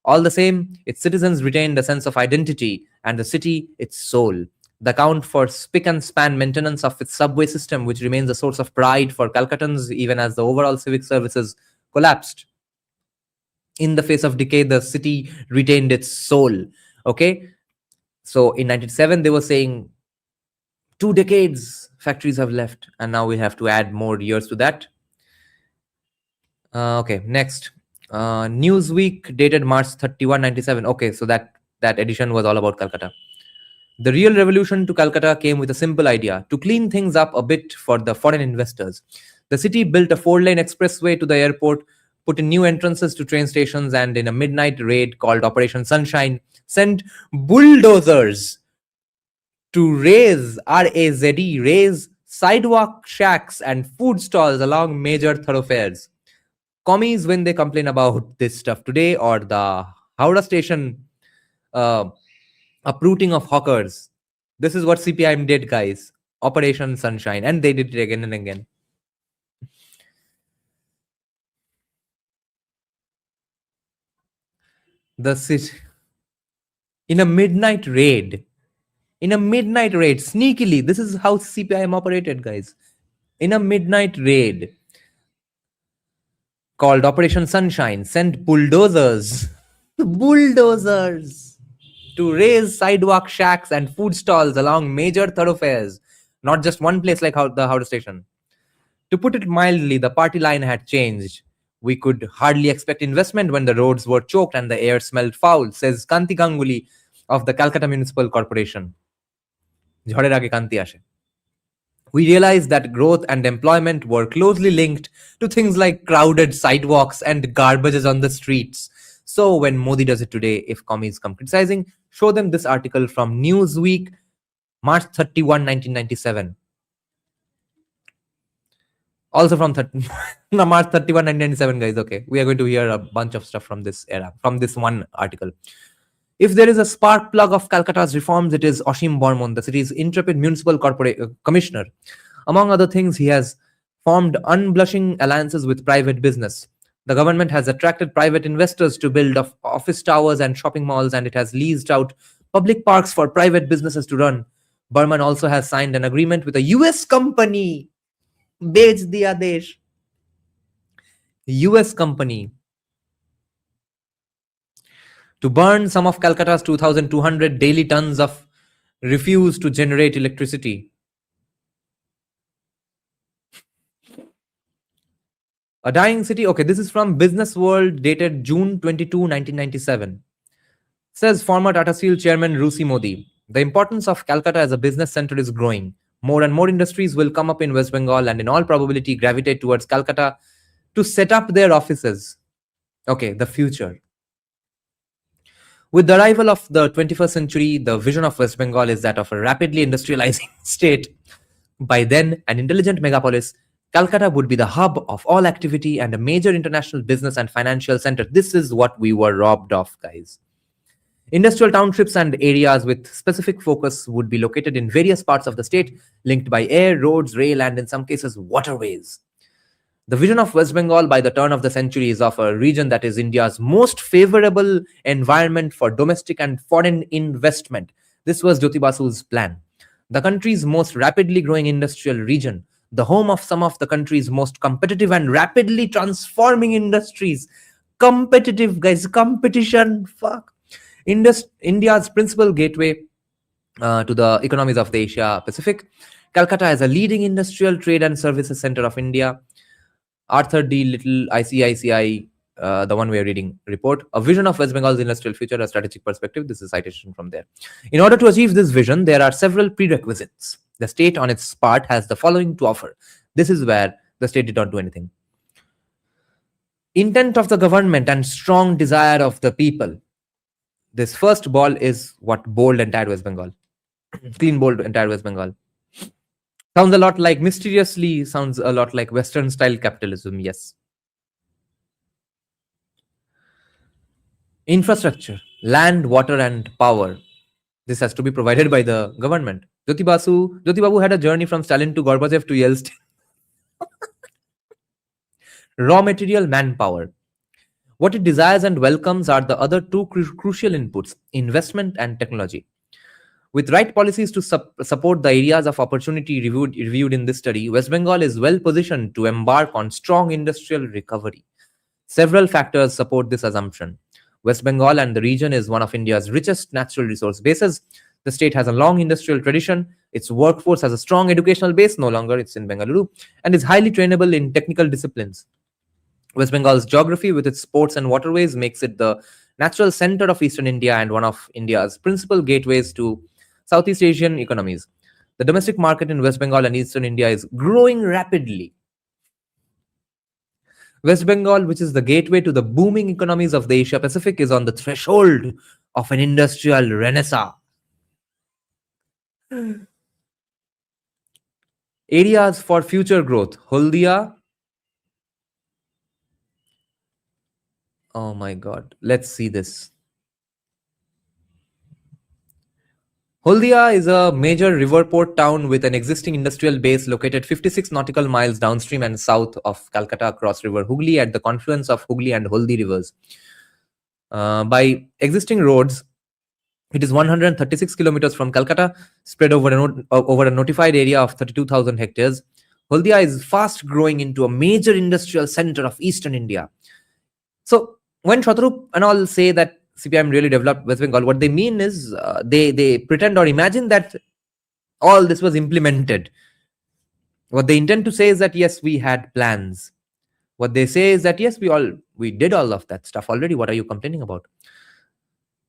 All the same, its citizens retained a sense of identity and the city its soul. The account for spick and span maintenance of its subway system, which remains a source of pride for Calcuttans even as the overall civic services collapsed. In the face of decay, the city retained its soul. Okay, so in 1997 they were saying 2 decades factories have left, and now we have to add more years to that. Okay, next. Newsweek, dated March 31, 1997. Okay, so that edition was all about Calcutta. The real revolution to Calcutta came with a simple idea: to clean things up a bit for the foreign investors. The city built a 4-lane expressway to the airport, put in new entrances to train stations, and in a midnight raid called Operation Sunshine, sent bulldozers to raise sidewalk shacks and food stalls along major thoroughfares. Commies, when they complain about this stuff today, or the Howrah station uprooting of hawkers, this is what CPIM did, guys. Operation Sunshine, and they did it again and again. The city in a midnight raid, sneakily. This is how CPIM operated, guys. In a midnight raid called Operation Sunshine, sent bulldozers to raise sidewalk shacks and food stalls along major thoroughfares, not just one place like the Howrah station. To put it mildly, the party line had changed. We could hardly expect investment when the roads were choked and the air smelled foul, says Kanti Ganguly of the Calcutta Municipal Corporation. Jhorer aage Kanti ashe. We realized that growth and employment were closely linked to things like crowded sidewalks and garbages on the streets. So when Modi does it today, if commies come criticizing, show them this article from Newsweek, March 31, 1997. Also from March 31, 1997, guys. Okay, we are going to hear a bunch of stuff from this era, from this one article. If there is a spark plug of Calcutta's reforms, it is Oshim Bormon, the city's intrepid municipal commissioner. Among other things, he has formed unblushing alliances with private business. The government has attracted private investors to build office towers and shopping malls, and it has leased out public parks for private businesses to run. Burman also has signed an agreement with a US company. Bej diya desh. US company to burn some of Calcutta's 2,200 daily tons of refuse to generate electricity. A dying city. Okay, this is from Business World, dated June 22, 1997. Says former Tata Steel chairman Rusi Modi, the importance of Calcutta as a business center is growing. More and more industries will come up in West Bengal and in all probability gravitate towards Calcutta to set up their offices. Okay, the future. With the arrival of the 21st century, the vision of West Bengal is that of a rapidly industrializing state. By then, an intelligent megapolis, Calcutta would be the hub of all activity and a major international business and financial center. This is what we were robbed of, guys. Industrial townships and areas with specific focus would be located in various parts of the state, linked by air, roads, rail, and in some cases, waterways. The vision of West Bengal by the turn of the century is of a region that is India's most favorable environment for domestic and foreign investment. This was Jyoti Basu's plan. The country's most rapidly growing industrial region, the home of some of the country's most competitive and rapidly transforming industries. Competitive, guys, competition, fuck. India's principal gateway to the economies of the Asia Pacific. Calcutta is a leading industrial trade and services center of India. Arthur D. Little, ICICI, the one we are reading report, A Vision of West Bengal's Industrial Future, a Strategic Perspective. This is a citation from there. In order to achieve this vision, there are several prerequisites. The state on its part has the following to offer. This is where the state did not do anything. Intent of the government and strong desire of the people. This first ball is what bold entire West Bengal. Clean bold entire West Bengal. Sounds a lot like, mysteriously sounds a lot like Western style capitalism, yes. Infrastructure, land, water, and power. This has to be provided by the government. Jyoti Babu had a journey from Stalin to Gorbachev to Yeltsin. Raw material, manpower. What it desires and welcomes are the other two crucial inputs, investment and technology. With right policies to support the areas of opportunity reviewed in this study, West Bengal is well positioned to embark on strong industrial recovery. Several factors support this assumption. West Bengal and the region is one of India's richest natural resource bases. The state has a long industrial tradition. Its workforce has a strong educational base, no longer it's in Bengaluru, and is highly trainable in technical disciplines. West Bengal's geography with its ports and waterways makes it the natural center of eastern India and one of India's principal gateways to Southeast Asian economies. The domestic market in West Bengal and eastern India is growing rapidly. West Bengal, which is the gateway to the booming economies of the Asia Pacific, is on the threshold of an industrial renaissance. Areas for future growth. Haldia. Oh my God. Let's see this. Haldia is a major river port town with an existing industrial base located 56 nautical miles downstream and south of Calcutta across River Hooghly at the confluence of Hooghly and Haldi rivers. By existing roads, it is 136 kilometers from Calcutta, spread over a notified area of 32,000 hectares. Haldia is fast growing into a major industrial center of eastern India. So when Shatarup and all say that CPIM really developed West Bengal, what they mean is they pretend or imagine that all this was implemented. What they intend to say is that yes, we had plans. What they say is that yes, we did all of that stuff already. What are you complaining about?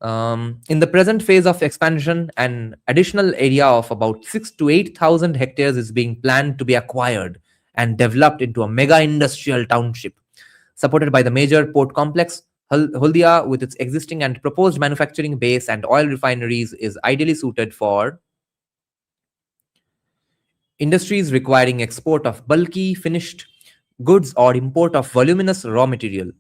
In the present phase of expansion, an additional area of about 6,000 to 8,000 hectares is being planned to be acquired and developed into a mega industrial township. Supported by the major port complex, Haldia, with its existing and proposed manufacturing base and oil refineries, is ideally suited for industries requiring export of bulky finished goods or import of voluminous raw material.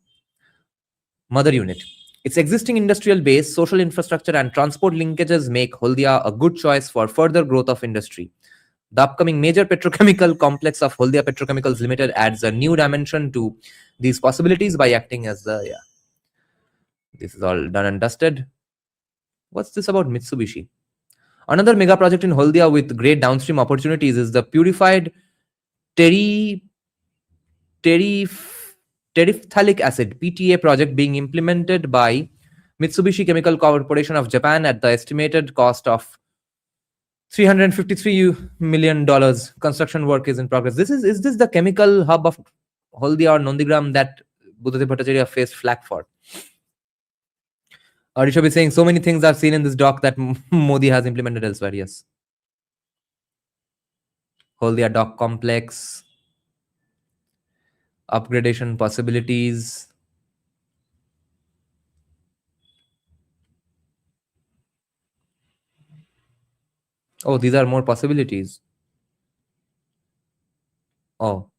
Mother unit. Its existing industrial base, social infrastructure, and transport linkages make Haldia a good choice for further growth of industry. The upcoming major petrochemical complex of Haldia Petrochemicals Limited adds a new dimension to these possibilities by acting as the, this is all done and dusted. What's this about Mitsubishi? Another mega project in Haldia with great downstream opportunities is the purified terephthalic acid (PTA) project being implemented by Mitsubishi Chemical Corporation of Japan at the estimated cost of $353 million. Construction work is in progress. Is this the chemical hub of Haldia or Nandigram that Buddhadev Bhattacharya faced flack for? Rishabh is saying so many things I've seen in this doc that Modi has implemented elsewhere. Yes. Haldia dock complex, upgradation possibilities. Oh, these are more possibilities. Oh,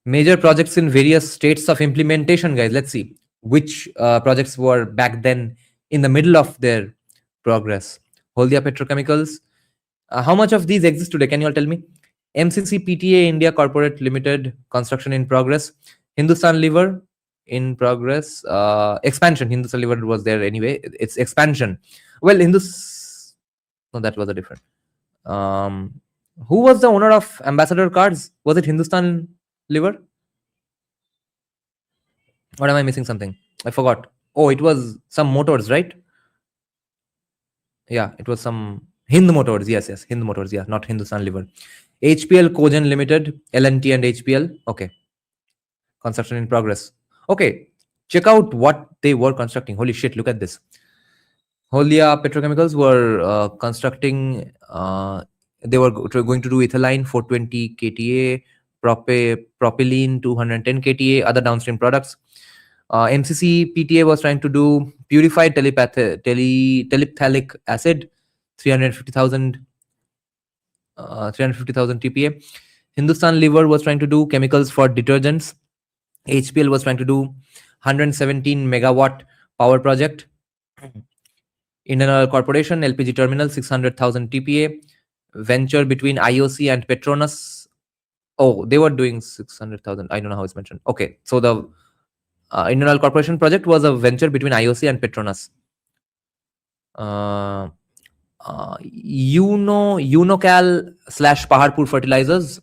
Major projects in various states of implementation, guys. Let's see which projects were back then in the middle of their progress. Holdia Petrochemicals. How much of these exist today? Can you all tell me? MCC PTA India Corporate Limited, construction in progress. Hindustan Liver in progress. Expansion. Hindustan Liver was there anyway. It's expansion. Well, no, that was a different. Who was the owner of Ambassador Cards? Was it Hindustan Liver? Or am I missing something? I forgot. Oh, it was some motors, right? Yeah, it was some Hind Motors. Yes, Hind Motors. Yeah, not Hindustan Liver. HPL Cogen Limited, L&T and HPL. Okay. Construction in progress. Okay. Check out what they were constructing. Holy shit, look at this. Holdia Petrochemicals were constructing, they were going to do ethylene 420 KTA, propylene 210 KTA, other downstream products. MCC PTA was trying to do purified telephthallic acid, 350,000 TPA. Hindustan Liver was trying to do chemicals for detergents. HPL was trying to do 117 megawatt power project. Indian Oil Corporation, LPG terminal, 600,000 TPA. Venture between IOC and Petronas. Oh, they were doing 600,000. I don't know how it's mentioned. Okay, so the Indian Oil Corporation project was a venture between IOC and Petronas. Unocal / Paharpur Fertilizers.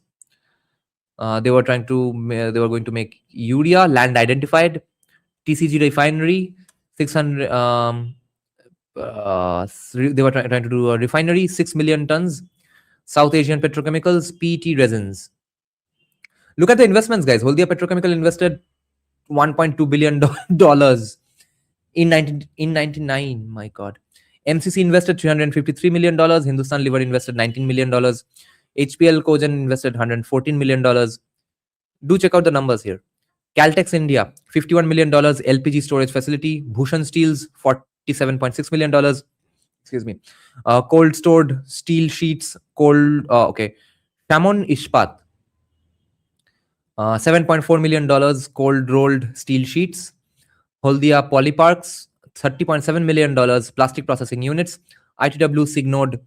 They were going to make urea, land identified. TCG Refinery, 600. They were trying to do a refinery, 6 million tons. South Asian Petrochemicals, PET resins. Look at the investments, guys. Holdia Petrochemical invested $1.2 billion in 1999. My God. MCC invested $353 million. Hindustan Liver invested $19 million. HPL Cogen invested $114 million. Do check out the numbers here. Caltex India, $51 million LPG storage facility. Bhushan Steels, $47.6 million. Excuse me. Cold stored steel sheets. Okay. Shamon Ishpat, $7.4 million cold rolled steel sheets. Holdia Polyparks, $30.7 million plastic processing units. ITW Signode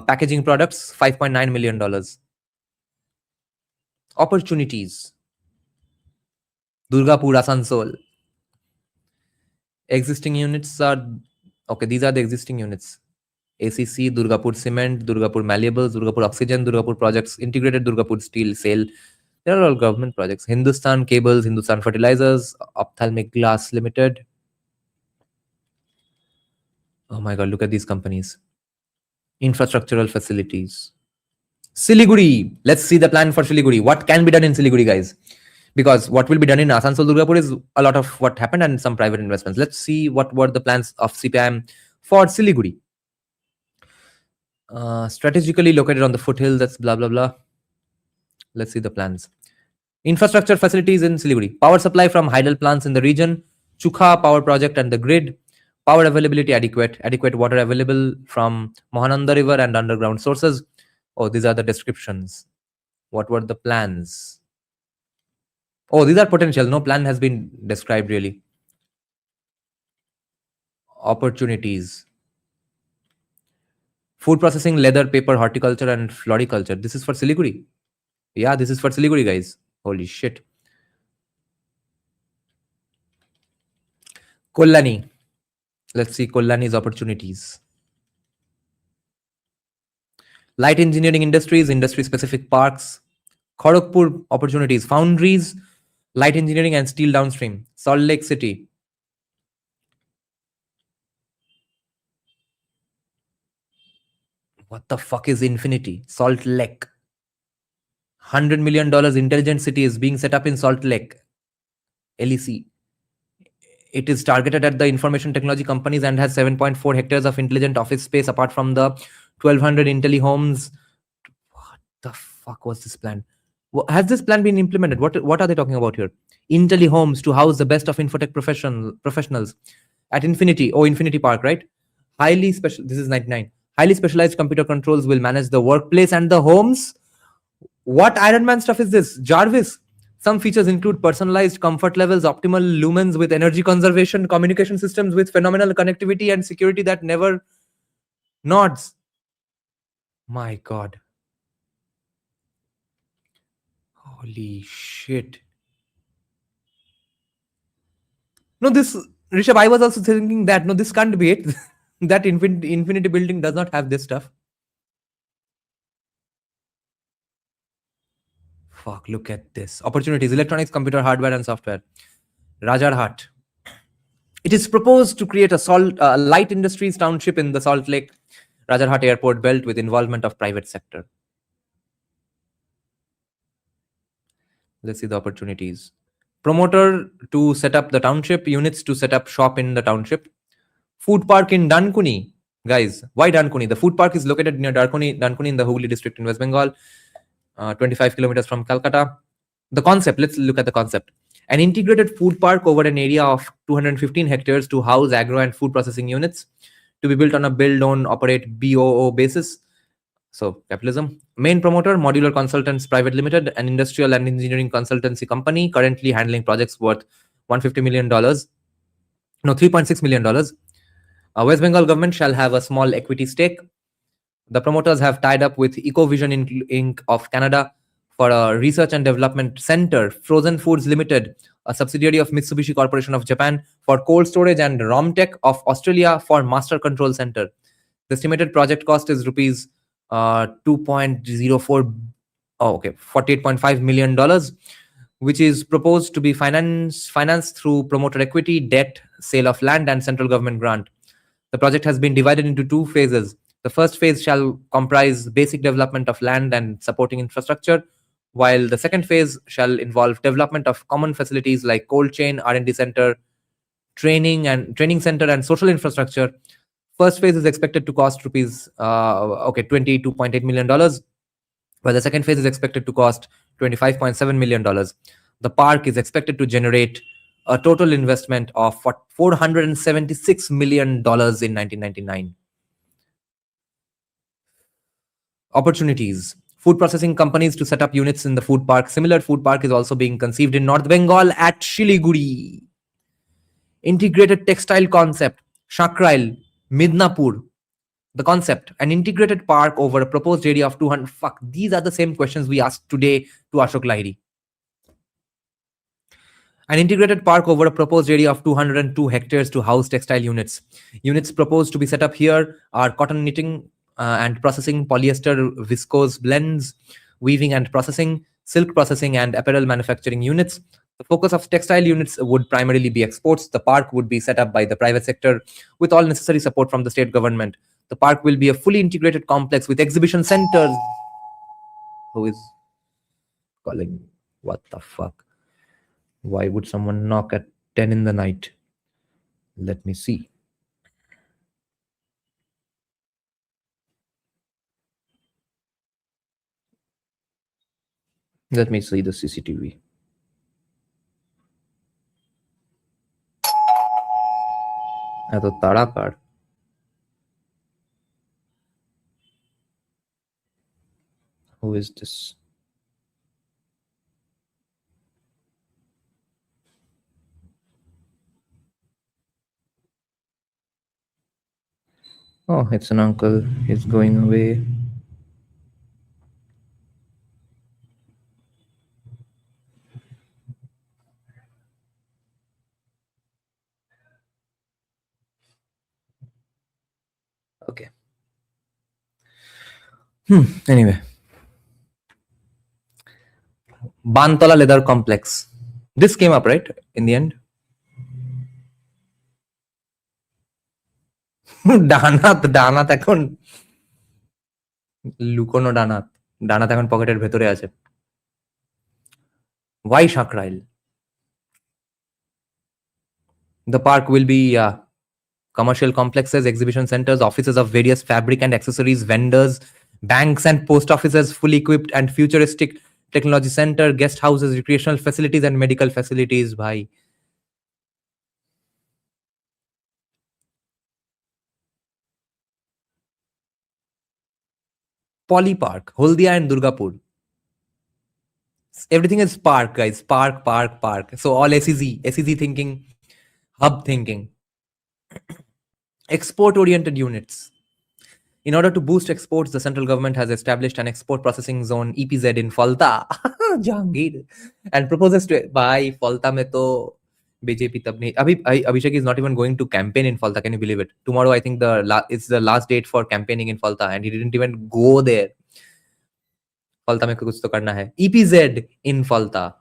packaging products, $5.9 million. Opportunities. Durgapur, Asansol. Existing units are, okay, these are the existing units. ACC, Durgapur Cement, Durgapur Malleables, Durgapur Oxygen, Durgapur Projects, Integrated Durgapur Steel Sale. They are all government projects. Hindustan Cables, Hindustan Fertilizers, Ophthalmic Glass Limited. Oh my God, look at these companies. Infrastructural facilities. Siliguri. Let's see the plan for Siliguri. What can be done in Siliguri, guys? Because what will be done in Asansol Durgapur is a lot of what happened and some private investments. Let's see what were the plans of CPIM for Siliguri. Strategically located on the foothill, that's blah, blah, blah. Let's see the plans. Infrastructure facilities in Siliguri. Power supply from hydel plants in the region. Chukha power project and the grid. Power availability adequate. Adequate water available from Mahananda River and underground sources. Oh, these are the descriptions. What were the plans? Oh, these are potential. No plan has been described really. Opportunities. Food processing, leather, paper, horticulture, and floriculture. This is for Siliguri. Yeah, this is for Siliguri, guys. Holy shit. Kollani. Let's see Kollani's opportunities. Light engineering industries, industry-specific parks. Kharagpur opportunities, foundries, light engineering and steel downstream. Salt Lake City. What the fuck is Infinity? Salt Lake. $100 million intelligent city is being set up in Salt Lake. LEC. It is targeted at the information technology companies and has 7.4 hectares of intelligent office space apart from the 1,200 Intelli homes. What the fuck was this plan? Has this plan been implemented? What are they talking about here? Intelli homes to house the best of infotech professionals at Infinity. Oh, Infinity Park, right? Highly special. This is 99. Highly specialized computer controls will manage the workplace and the homes. What Iron Man stuff is this? Jarvis. Some features include personalized comfort levels, optimal lumens with energy conservation, communication systems with phenomenal connectivity, and security that never nods. My God. Holy shit. No, this, Rishabh, I was also thinking that, no, this can't be it. That Infinity building does not have this stuff. Fuck, look at this. Opportunities, electronics, computer, hardware, and software. Rajarhat. It is proposed to create a light industries township in the Salt Lake Rajarhat airport belt with involvement of private sector. Let's see the opportunities. Promoter to set up the township, units to set up shop in the township. Food park in Dankuni. Guys, why Dankuni? The food park is located near Dankuni in the Hooghly district in West Bengal, 25 kilometers from Calcutta. The concept, let's look at the concept. An integrated food park over an area of 215 hectares to house agro and food processing units, to be built on a build, own, operate BOO basis. So capitalism. Main promoter, Modular Consultants Private Limited, an industrial and engineering consultancy company currently handling projects worth $150 million. No, $3.6 million. West Bengal government shall have a small equity stake. The promoters have tied up with Ecovision Inc. of Canada for a research and development center, Frozen Foods Limited, a subsidiary of Mitsubishi Corporation of Japan, for cold storage, and Romtech of Australia for master control center. The estimated project cost is rupees 48.5 million dollars, which is proposed to be financed through promoter equity, debt, sale of land, and central government grant. The project has been divided into two phases. The first phase shall comprise basic development of land and supporting infrastructure, while the second phase shall involve development of common facilities like cold chain, R&D center, training center, and social infrastructure. First phase is expected to cost $22.8 million, while the second phase is expected to cost $25.7 million. The park is expected to generate a total investment of $476 million in 1999. Opportunities. Food processing companies to set up units in the food park. Similar food park is also being conceived in North Bengal at Shiliguri. Integrated textile concept, Shakrail, Midnapur. The concept, an integrated park over a proposed area of 200. Fuck, these are the same questions we asked today to Ashok Lahiri. An integrated park over a proposed area of 202 hectares to house textile units. Units proposed to be set up here are cotton knitting and processing, polyester viscose blends, weaving and processing, silk processing, and apparel manufacturing units. The focus of textile units would primarily be exports. The park would be set up by the private sector with all necessary support from the state government. The park will be a fully integrated complex with exhibition centers. Who is calling? What the fuck? Why would someone knock at 10 in the night? Let me see. Let me see the CCTV. এত তাড়া কার? Who is this? Oh, it's an uncle. He's going away. Okay. Anyway. Bantola Leather Complex. This came up, right? In the end. ডানাত এখন লুকোনো ডানাত এখন পকেটের ভেতরে আছে। Why Shakrail? The park will be commercial complexes, exhibition centers, offices of various fabric and accessories vendors, banks and post offices, fully equipped and futuristic technology center, guest houses, recreational facilities, and medical facilities. Bhai. Poly Park, Holdia and Durgapur. Everything is Spark, guys. Spark. So all SEZ thinking, hub thinking, export-oriented units. In order to boost exports, the central government has established an export processing zone (EPZ) in Falta, Jahangir, and proposes to by Falta में तो BJP तब नहीं अभी Abhishek is not even going to campaign in Falta. Can you believe it? Tomorrow, I think it's the last date for campaigning in Falta, and he didn't even go there. Falta में कुछ तो करना है. EPZ in Falta.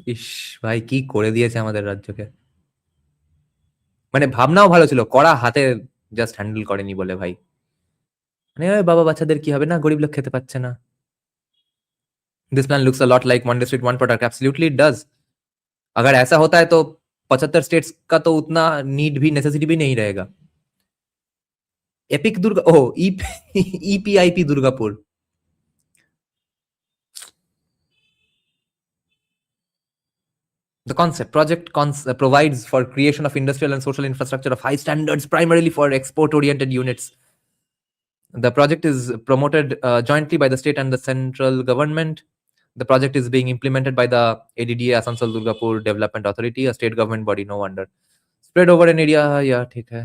ইস ভাই কি করে দিয়েছে আমাদের রাজ্যকে, মানে ভাবনাও ভালো ছিল, কড়া হাতে জাস্ট হ্যান্ডেল করেনি বলে ভাই, মানে বাবা বাচ্চাদের কি হবে না, গরিব লোক খেতে পাচ্ছে না। This plan looks a lot like one district one product, absolutely it does. अगर ऐसा होता है तो 75 स्टेट्स का तो उतना नीड भी नेसेसिटी भी नहीं रहेगा। एपिक दुर्गा ओ EPIP Durgapur, the concept project provides for creation of industrial and social infrastructure of high standards primarily for export oriented units. The project is promoted jointly by the state and the central government. The project is being implemented by the ADDA, Asansol Durgapur Development Authority, a state government body, no wonder. Spread over an area, yeah, ठीक है.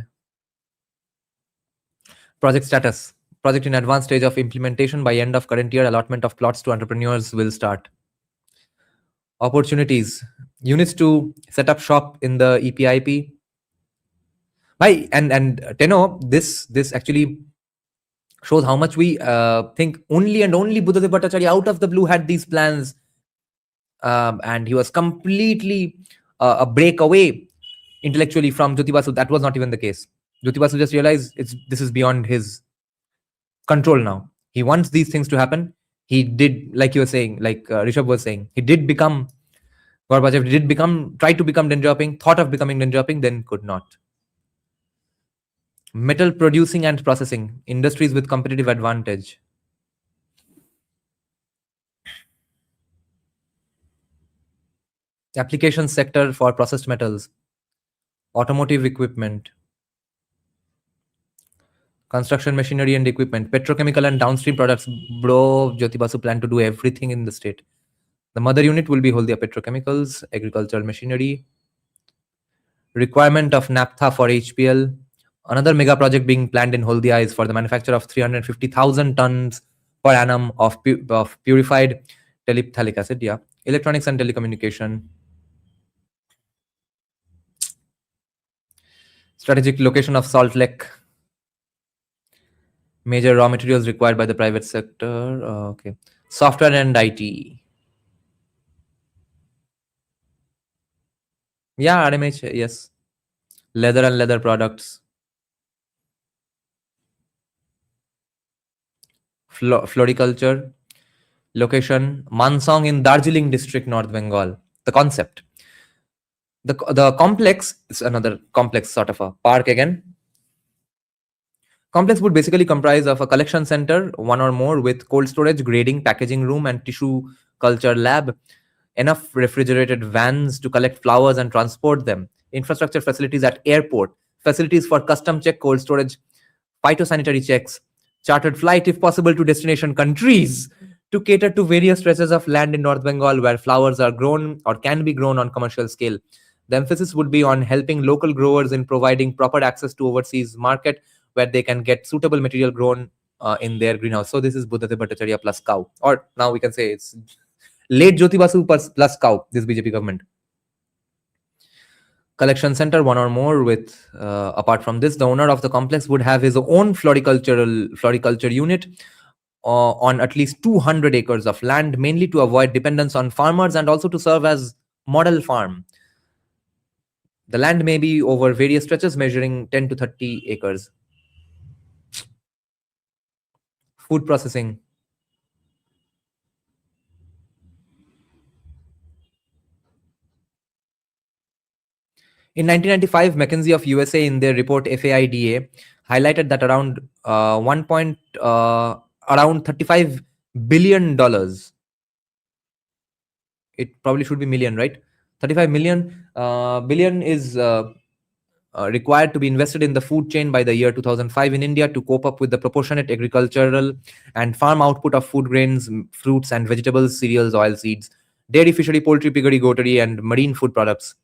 Project status. Project in advanced stage of implementation. By end of current year, allotment of plots to entrepreneurs will start. Opportunities. Units to set up shop in the EPIP. And Teno, this actually shows how much we think only and only Buddhadev Bhattacharya out of the blue had these plans, and he was completely a breakaway intellectually from Jyoti Basu. That was not even the case. Jyoti Basu just realized this is beyond his control now. He wants these things to happen. He did, like you were saying, like Rishabh was saying, he did become Gorbachev, tried to become Deng Xiaoping, thought of becoming Deng Xiaoping, then could not. Metal producing and processing, industries with competitive advantage. Application sector for processed metals, automotive equipment, construction machinery and equipment, petrochemical and downstream products. Bro, Jyoti Basu plan to do everything in the state. The mother unit will be Holdia Petrochemicals, agricultural machinery. Requirement of naphtha for HPL. Another mega project being planned in Holdia is for the manufacture of 350,000 tons per annum of purified terephthalic acid. Yeah, electronics and telecommunication. Strategic location of Salt Lake. Major raw materials required by the private sector. Okay. Software and IT. Yeah, RMH, yes. Leather and leather products. Floriculture. Location, Mansong in Darjeeling district, North Bengal. The concept. The complex is another complex sort of a park again. Complex would basically comprise of a collection center, one or more, with cold storage, grading, packaging room, and tissue culture lab. Enough refrigerated vans to collect flowers and transport them. Infrastructure facilities at airport. Facilities for custom check, cold storage, phytosanitary checks. Chartered flight, if possible, to destination countries to cater to various stretches of land in North Bengal where flowers are grown or can be grown on commercial scale. The emphasis would be on helping local growers in providing proper access to overseas market where they can get suitable material grown in their greenhouse. So this is Buddhadev Bhattacharya plus cow, or now we can say it's late Jyoti Basu plus cow, this BJP government. Collection center, one or more, with apart from this, the owner of the complex would have his own floriculture unit on at least 200 acres of land, mainly to avoid dependence on farmers and also to serve as model farm. The land may be over various stretches measuring 10 to 30 acres. Food processing. In 1995, McKinsey of USA, in their report FAIDA, highlighted that around around $35 billion. It probably should be million, right? 35 million. Billion is required to be invested in the food chain by the year 2005 in India to cope up with the proportionate agricultural and farm output of food grains, fruits and vegetables, cereals, oil seeds, dairy, fishery, poultry, piggery, goatery, and marine food products.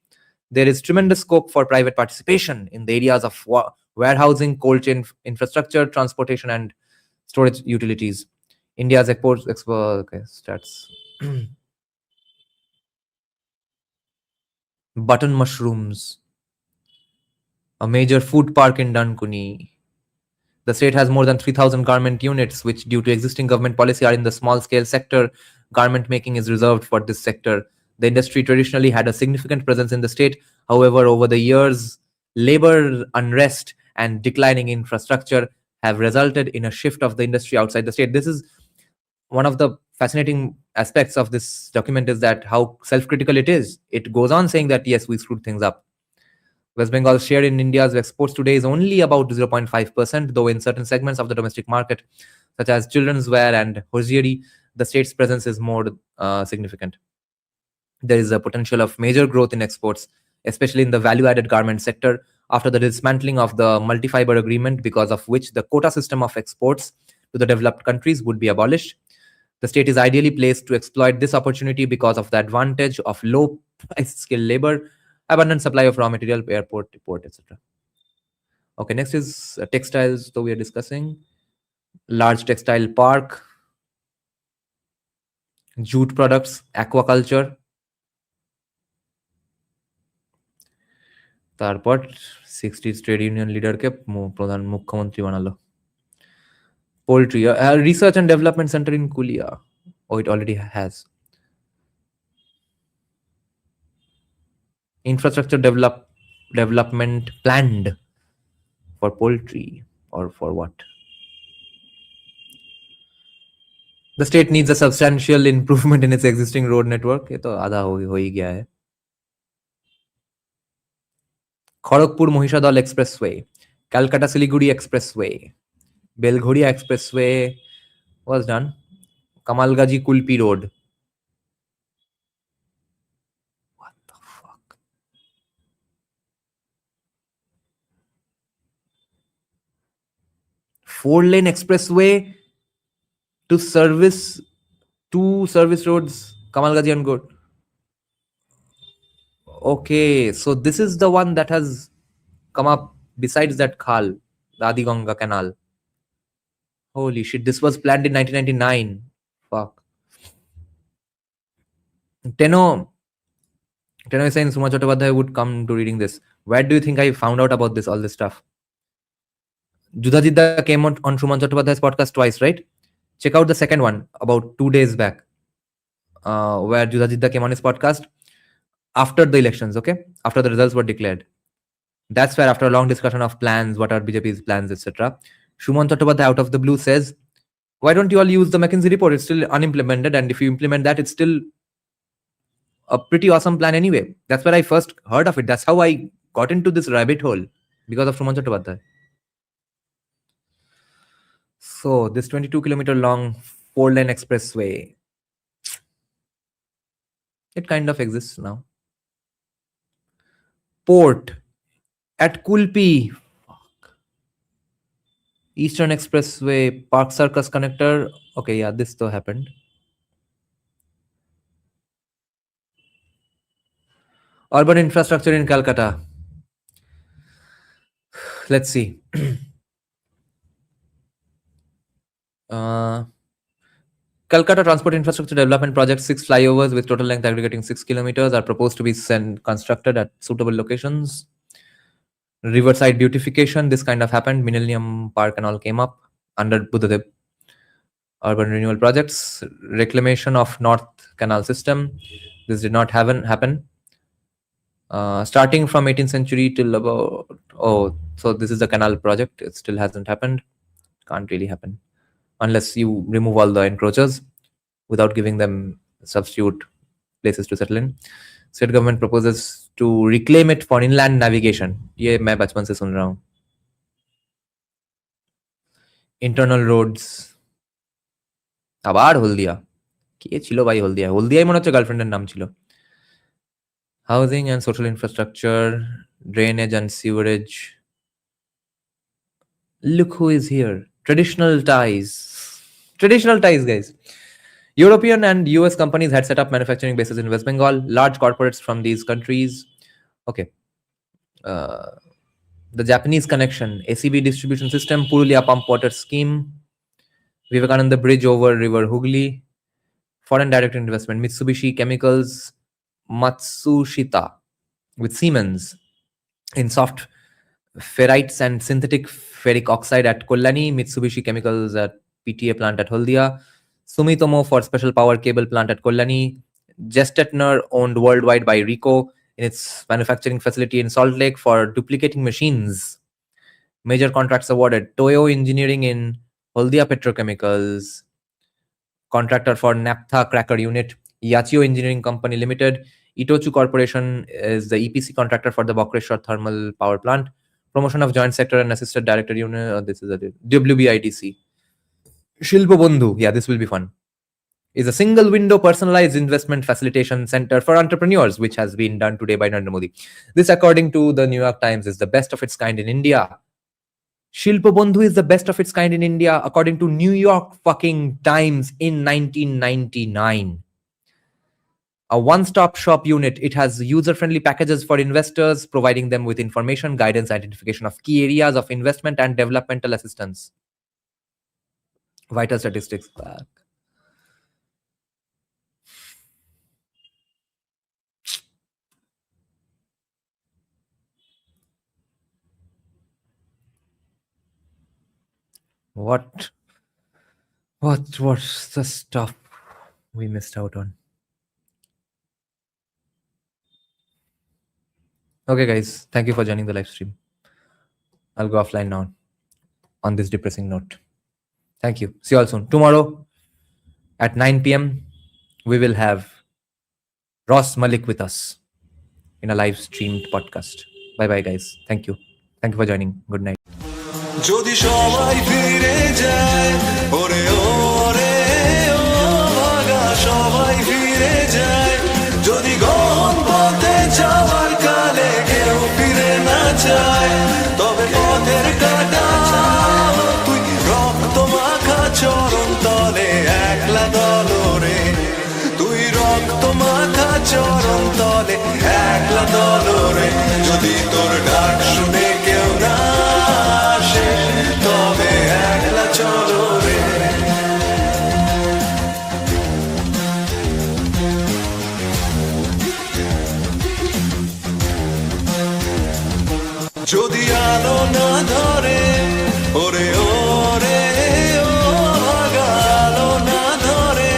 There is tremendous scope for private participation in the areas of warehousing, cold chain infrastructure, transportation, and storage utilities. India's exports, okay, stats. Button mushrooms, a major food park in Dankuni. The state has more than 3,000 garment units, which, due to existing government policy, are in the small scale sector. Garment making is reserved for this sector. The industry traditionally had a significant presence in the state. However, over the years, labor unrest and declining infrastructure have resulted in a shift of the industry outside the state. This is one of the fascinating aspects of this document, is that how self-critical it is. It goes on saying that, yes, we screwed things up. West Bengal's share in India's exports today is only about 0.5%, though in certain segments of the domestic market, such as children's wear and hosiery, the state's presence is more significant. There is a potential of major growth in exports, especially in the value-added garment sector, after the dismantling of the multi-fiber agreement, because of which the quota system of exports to the developed countries would be abolished. The state is ideally placed to exploit this opportunity because of the advantage of low-priced skilled labor, abundant supply of raw material, airport, port, etc. Okay, next is textiles, though we are discussing. Large textile park, jute products, aquaculture. তারপর 60 trade union লিডারকে প্রধান মুখ্যমন্ত্রী বানালো. Poultry, research and development center in Kulia. Oh, it already has. Infrastructure development planned for poultry, or for what? The state needs a substantial improvement in its existing road network. ये तो आधा हो ही गया है. Kharagpur Mohishadal Expressway, Calcutta Siliguri Expressway, Belghoria Expressway was done. Kamalgaji Kulpi Road. What the fuck? 4-lane expressway to service 2 service roads, Kamalgaji and Good. Okay, so this is the one that has come up besides that Khal, the Adiganga Canal. Holy shit, this was planned in 1999. Fuck. Teno is saying Suma Chattopadhyay would come to reading this. Where do you think I found out about this, all this stuff? Judhajidda came on Suman Chattopadhyay's podcast twice, right? Check out the second one about 2 days back, where Judhajidda came on his podcast after the elections, okay? After the results were declared. That's where, after a long discussion of plans, what are BJP's plans, etc., Shuman Chattopadhyay out of the blue says, why don't you all use the McKinsey report? It's still unimplemented, and if you implement that, it's still a pretty awesome plan anyway. That's where I first heard of it. That's how I got into this rabbit hole, because of Shuman Chattopadhyay. So this 22-kilometer long 4-lane expressway, it kind of exists now. Port at Kulpi. Fuck. Eastern Expressway, Park Circus connector. Okay, yeah, this though happened. Urban infrastructure in Calcutta. Let's see. Calcutta Transport Infrastructure Development Project, 6 flyovers with total length aggregating 6 kilometers are proposed to be constructed at suitable locations. Riverside beautification, this kind of happened. Millennium Park and all came up under Buddhadev. Urban renewal projects, reclamation of North Canal system, this did not happen. Starting from 18th century till about, so this is the canal project. It still hasn't happened. Can't really happen unless you remove all the encroachers without giving them substitute places to settle in. State government proposes to reclaim it for inland navigation. ये मैं बचपन से सुन रहा हूँ. Internal roads. আবার হলদিয়া. কে ছিল ভাই হলদিয়ায় মনে হচ্ছে গার্লফ্রেন্ডের নাম ছিল. Housing and social infrastructure, drainage and sewerage. Look who is here. Traditional ties. Traditional ties, guys. European and US companies had set up manufacturing bases in West Bengal. Large corporates from these countries. Okay. The Japanese connection. ACB distribution system. Purulia pump water scheme. Vivekananda bridge over river Hooghly. Foreign direct investment. Mitsubishi Chemicals. Matsushita with Siemens in soft ferrites and synthetic ferric oxide at Kollani, Mitsubishi Chemicals at PTA plant at Haldia, Sumitomo for special power cable plant at Kollani, Gestetner owned worldwide by Ricoh in its manufacturing facility in Salt Lake for duplicating machines. Major contracts awarded, Toyo Engineering in Haldia Petrochemicals, contractor for Naphtha cracker unit, Yachio Engineering Company Limited, Itochu Corporation is the EPC contractor for the Bokreshwar thermal power plant. Promotion of joint sector and assisted director unit. This is a WBIDC. Shilpo Bandhu. Yeah, this will be fun. Is a single window personalized investment facilitation center for entrepreneurs, which has been done today by Narendra Modi. This, according to the New York Times, is the best of its kind in India. Shilpo Bandhu is the best of its kind in India, according to New York fucking Times in 1999. A one-stop shop unit. It has user-friendly packages for investors, providing them with information, guidance, identification of key areas of investment and developmental assistance. Vital statistics back. What's the stuff we missed out on? Okay, guys, thank you for joining the live stream. I'll go offline now on this depressing note. Thank you. See you all soon. Tomorrow at 9 p.m., we will have Ross Malik with us in a live streamed podcast. Bye-bye, guys. Thank you. Thank you for joining. Good night. যদি সবাই ফিরে যায় ওরে ওরে ও ভাগা সবাই ফিরে যায় যদি গহন পথে যাওয়ার কালে কেউ ফিরে না যায় তবে পথের কাটা তুই রক্ত মাখা চরণ তলে একলা দলরে তুই রক্ত মাখা চরণ তলে একলা দলরে যদি তোর ডাক শুনে কেউ না তবে একলা চলো রে যদি আলো না ধরে ওরে ওরে ও ভাগা আলো না ধরে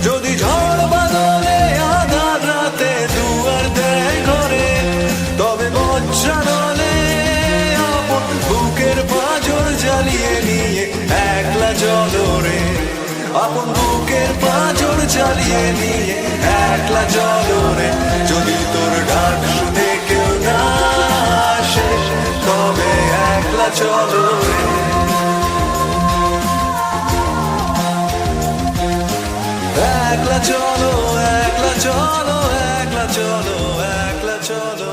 যদি ঝড় বাদলে আধার রাতে দুয়ার দেয় ঘরে তবে বজ্রানলে বুকের পাঁজর জ্বালিয়ে নিয়ে একলা জলরে আপন বুকের পাঁজর জ্বালিয়ে নিয়ে একলা জলরে যদি তোর ডাক শুনে কেউ না আসে তবে একলা চলরে একলা চলো একলা চলো একলা চলো একলা চলো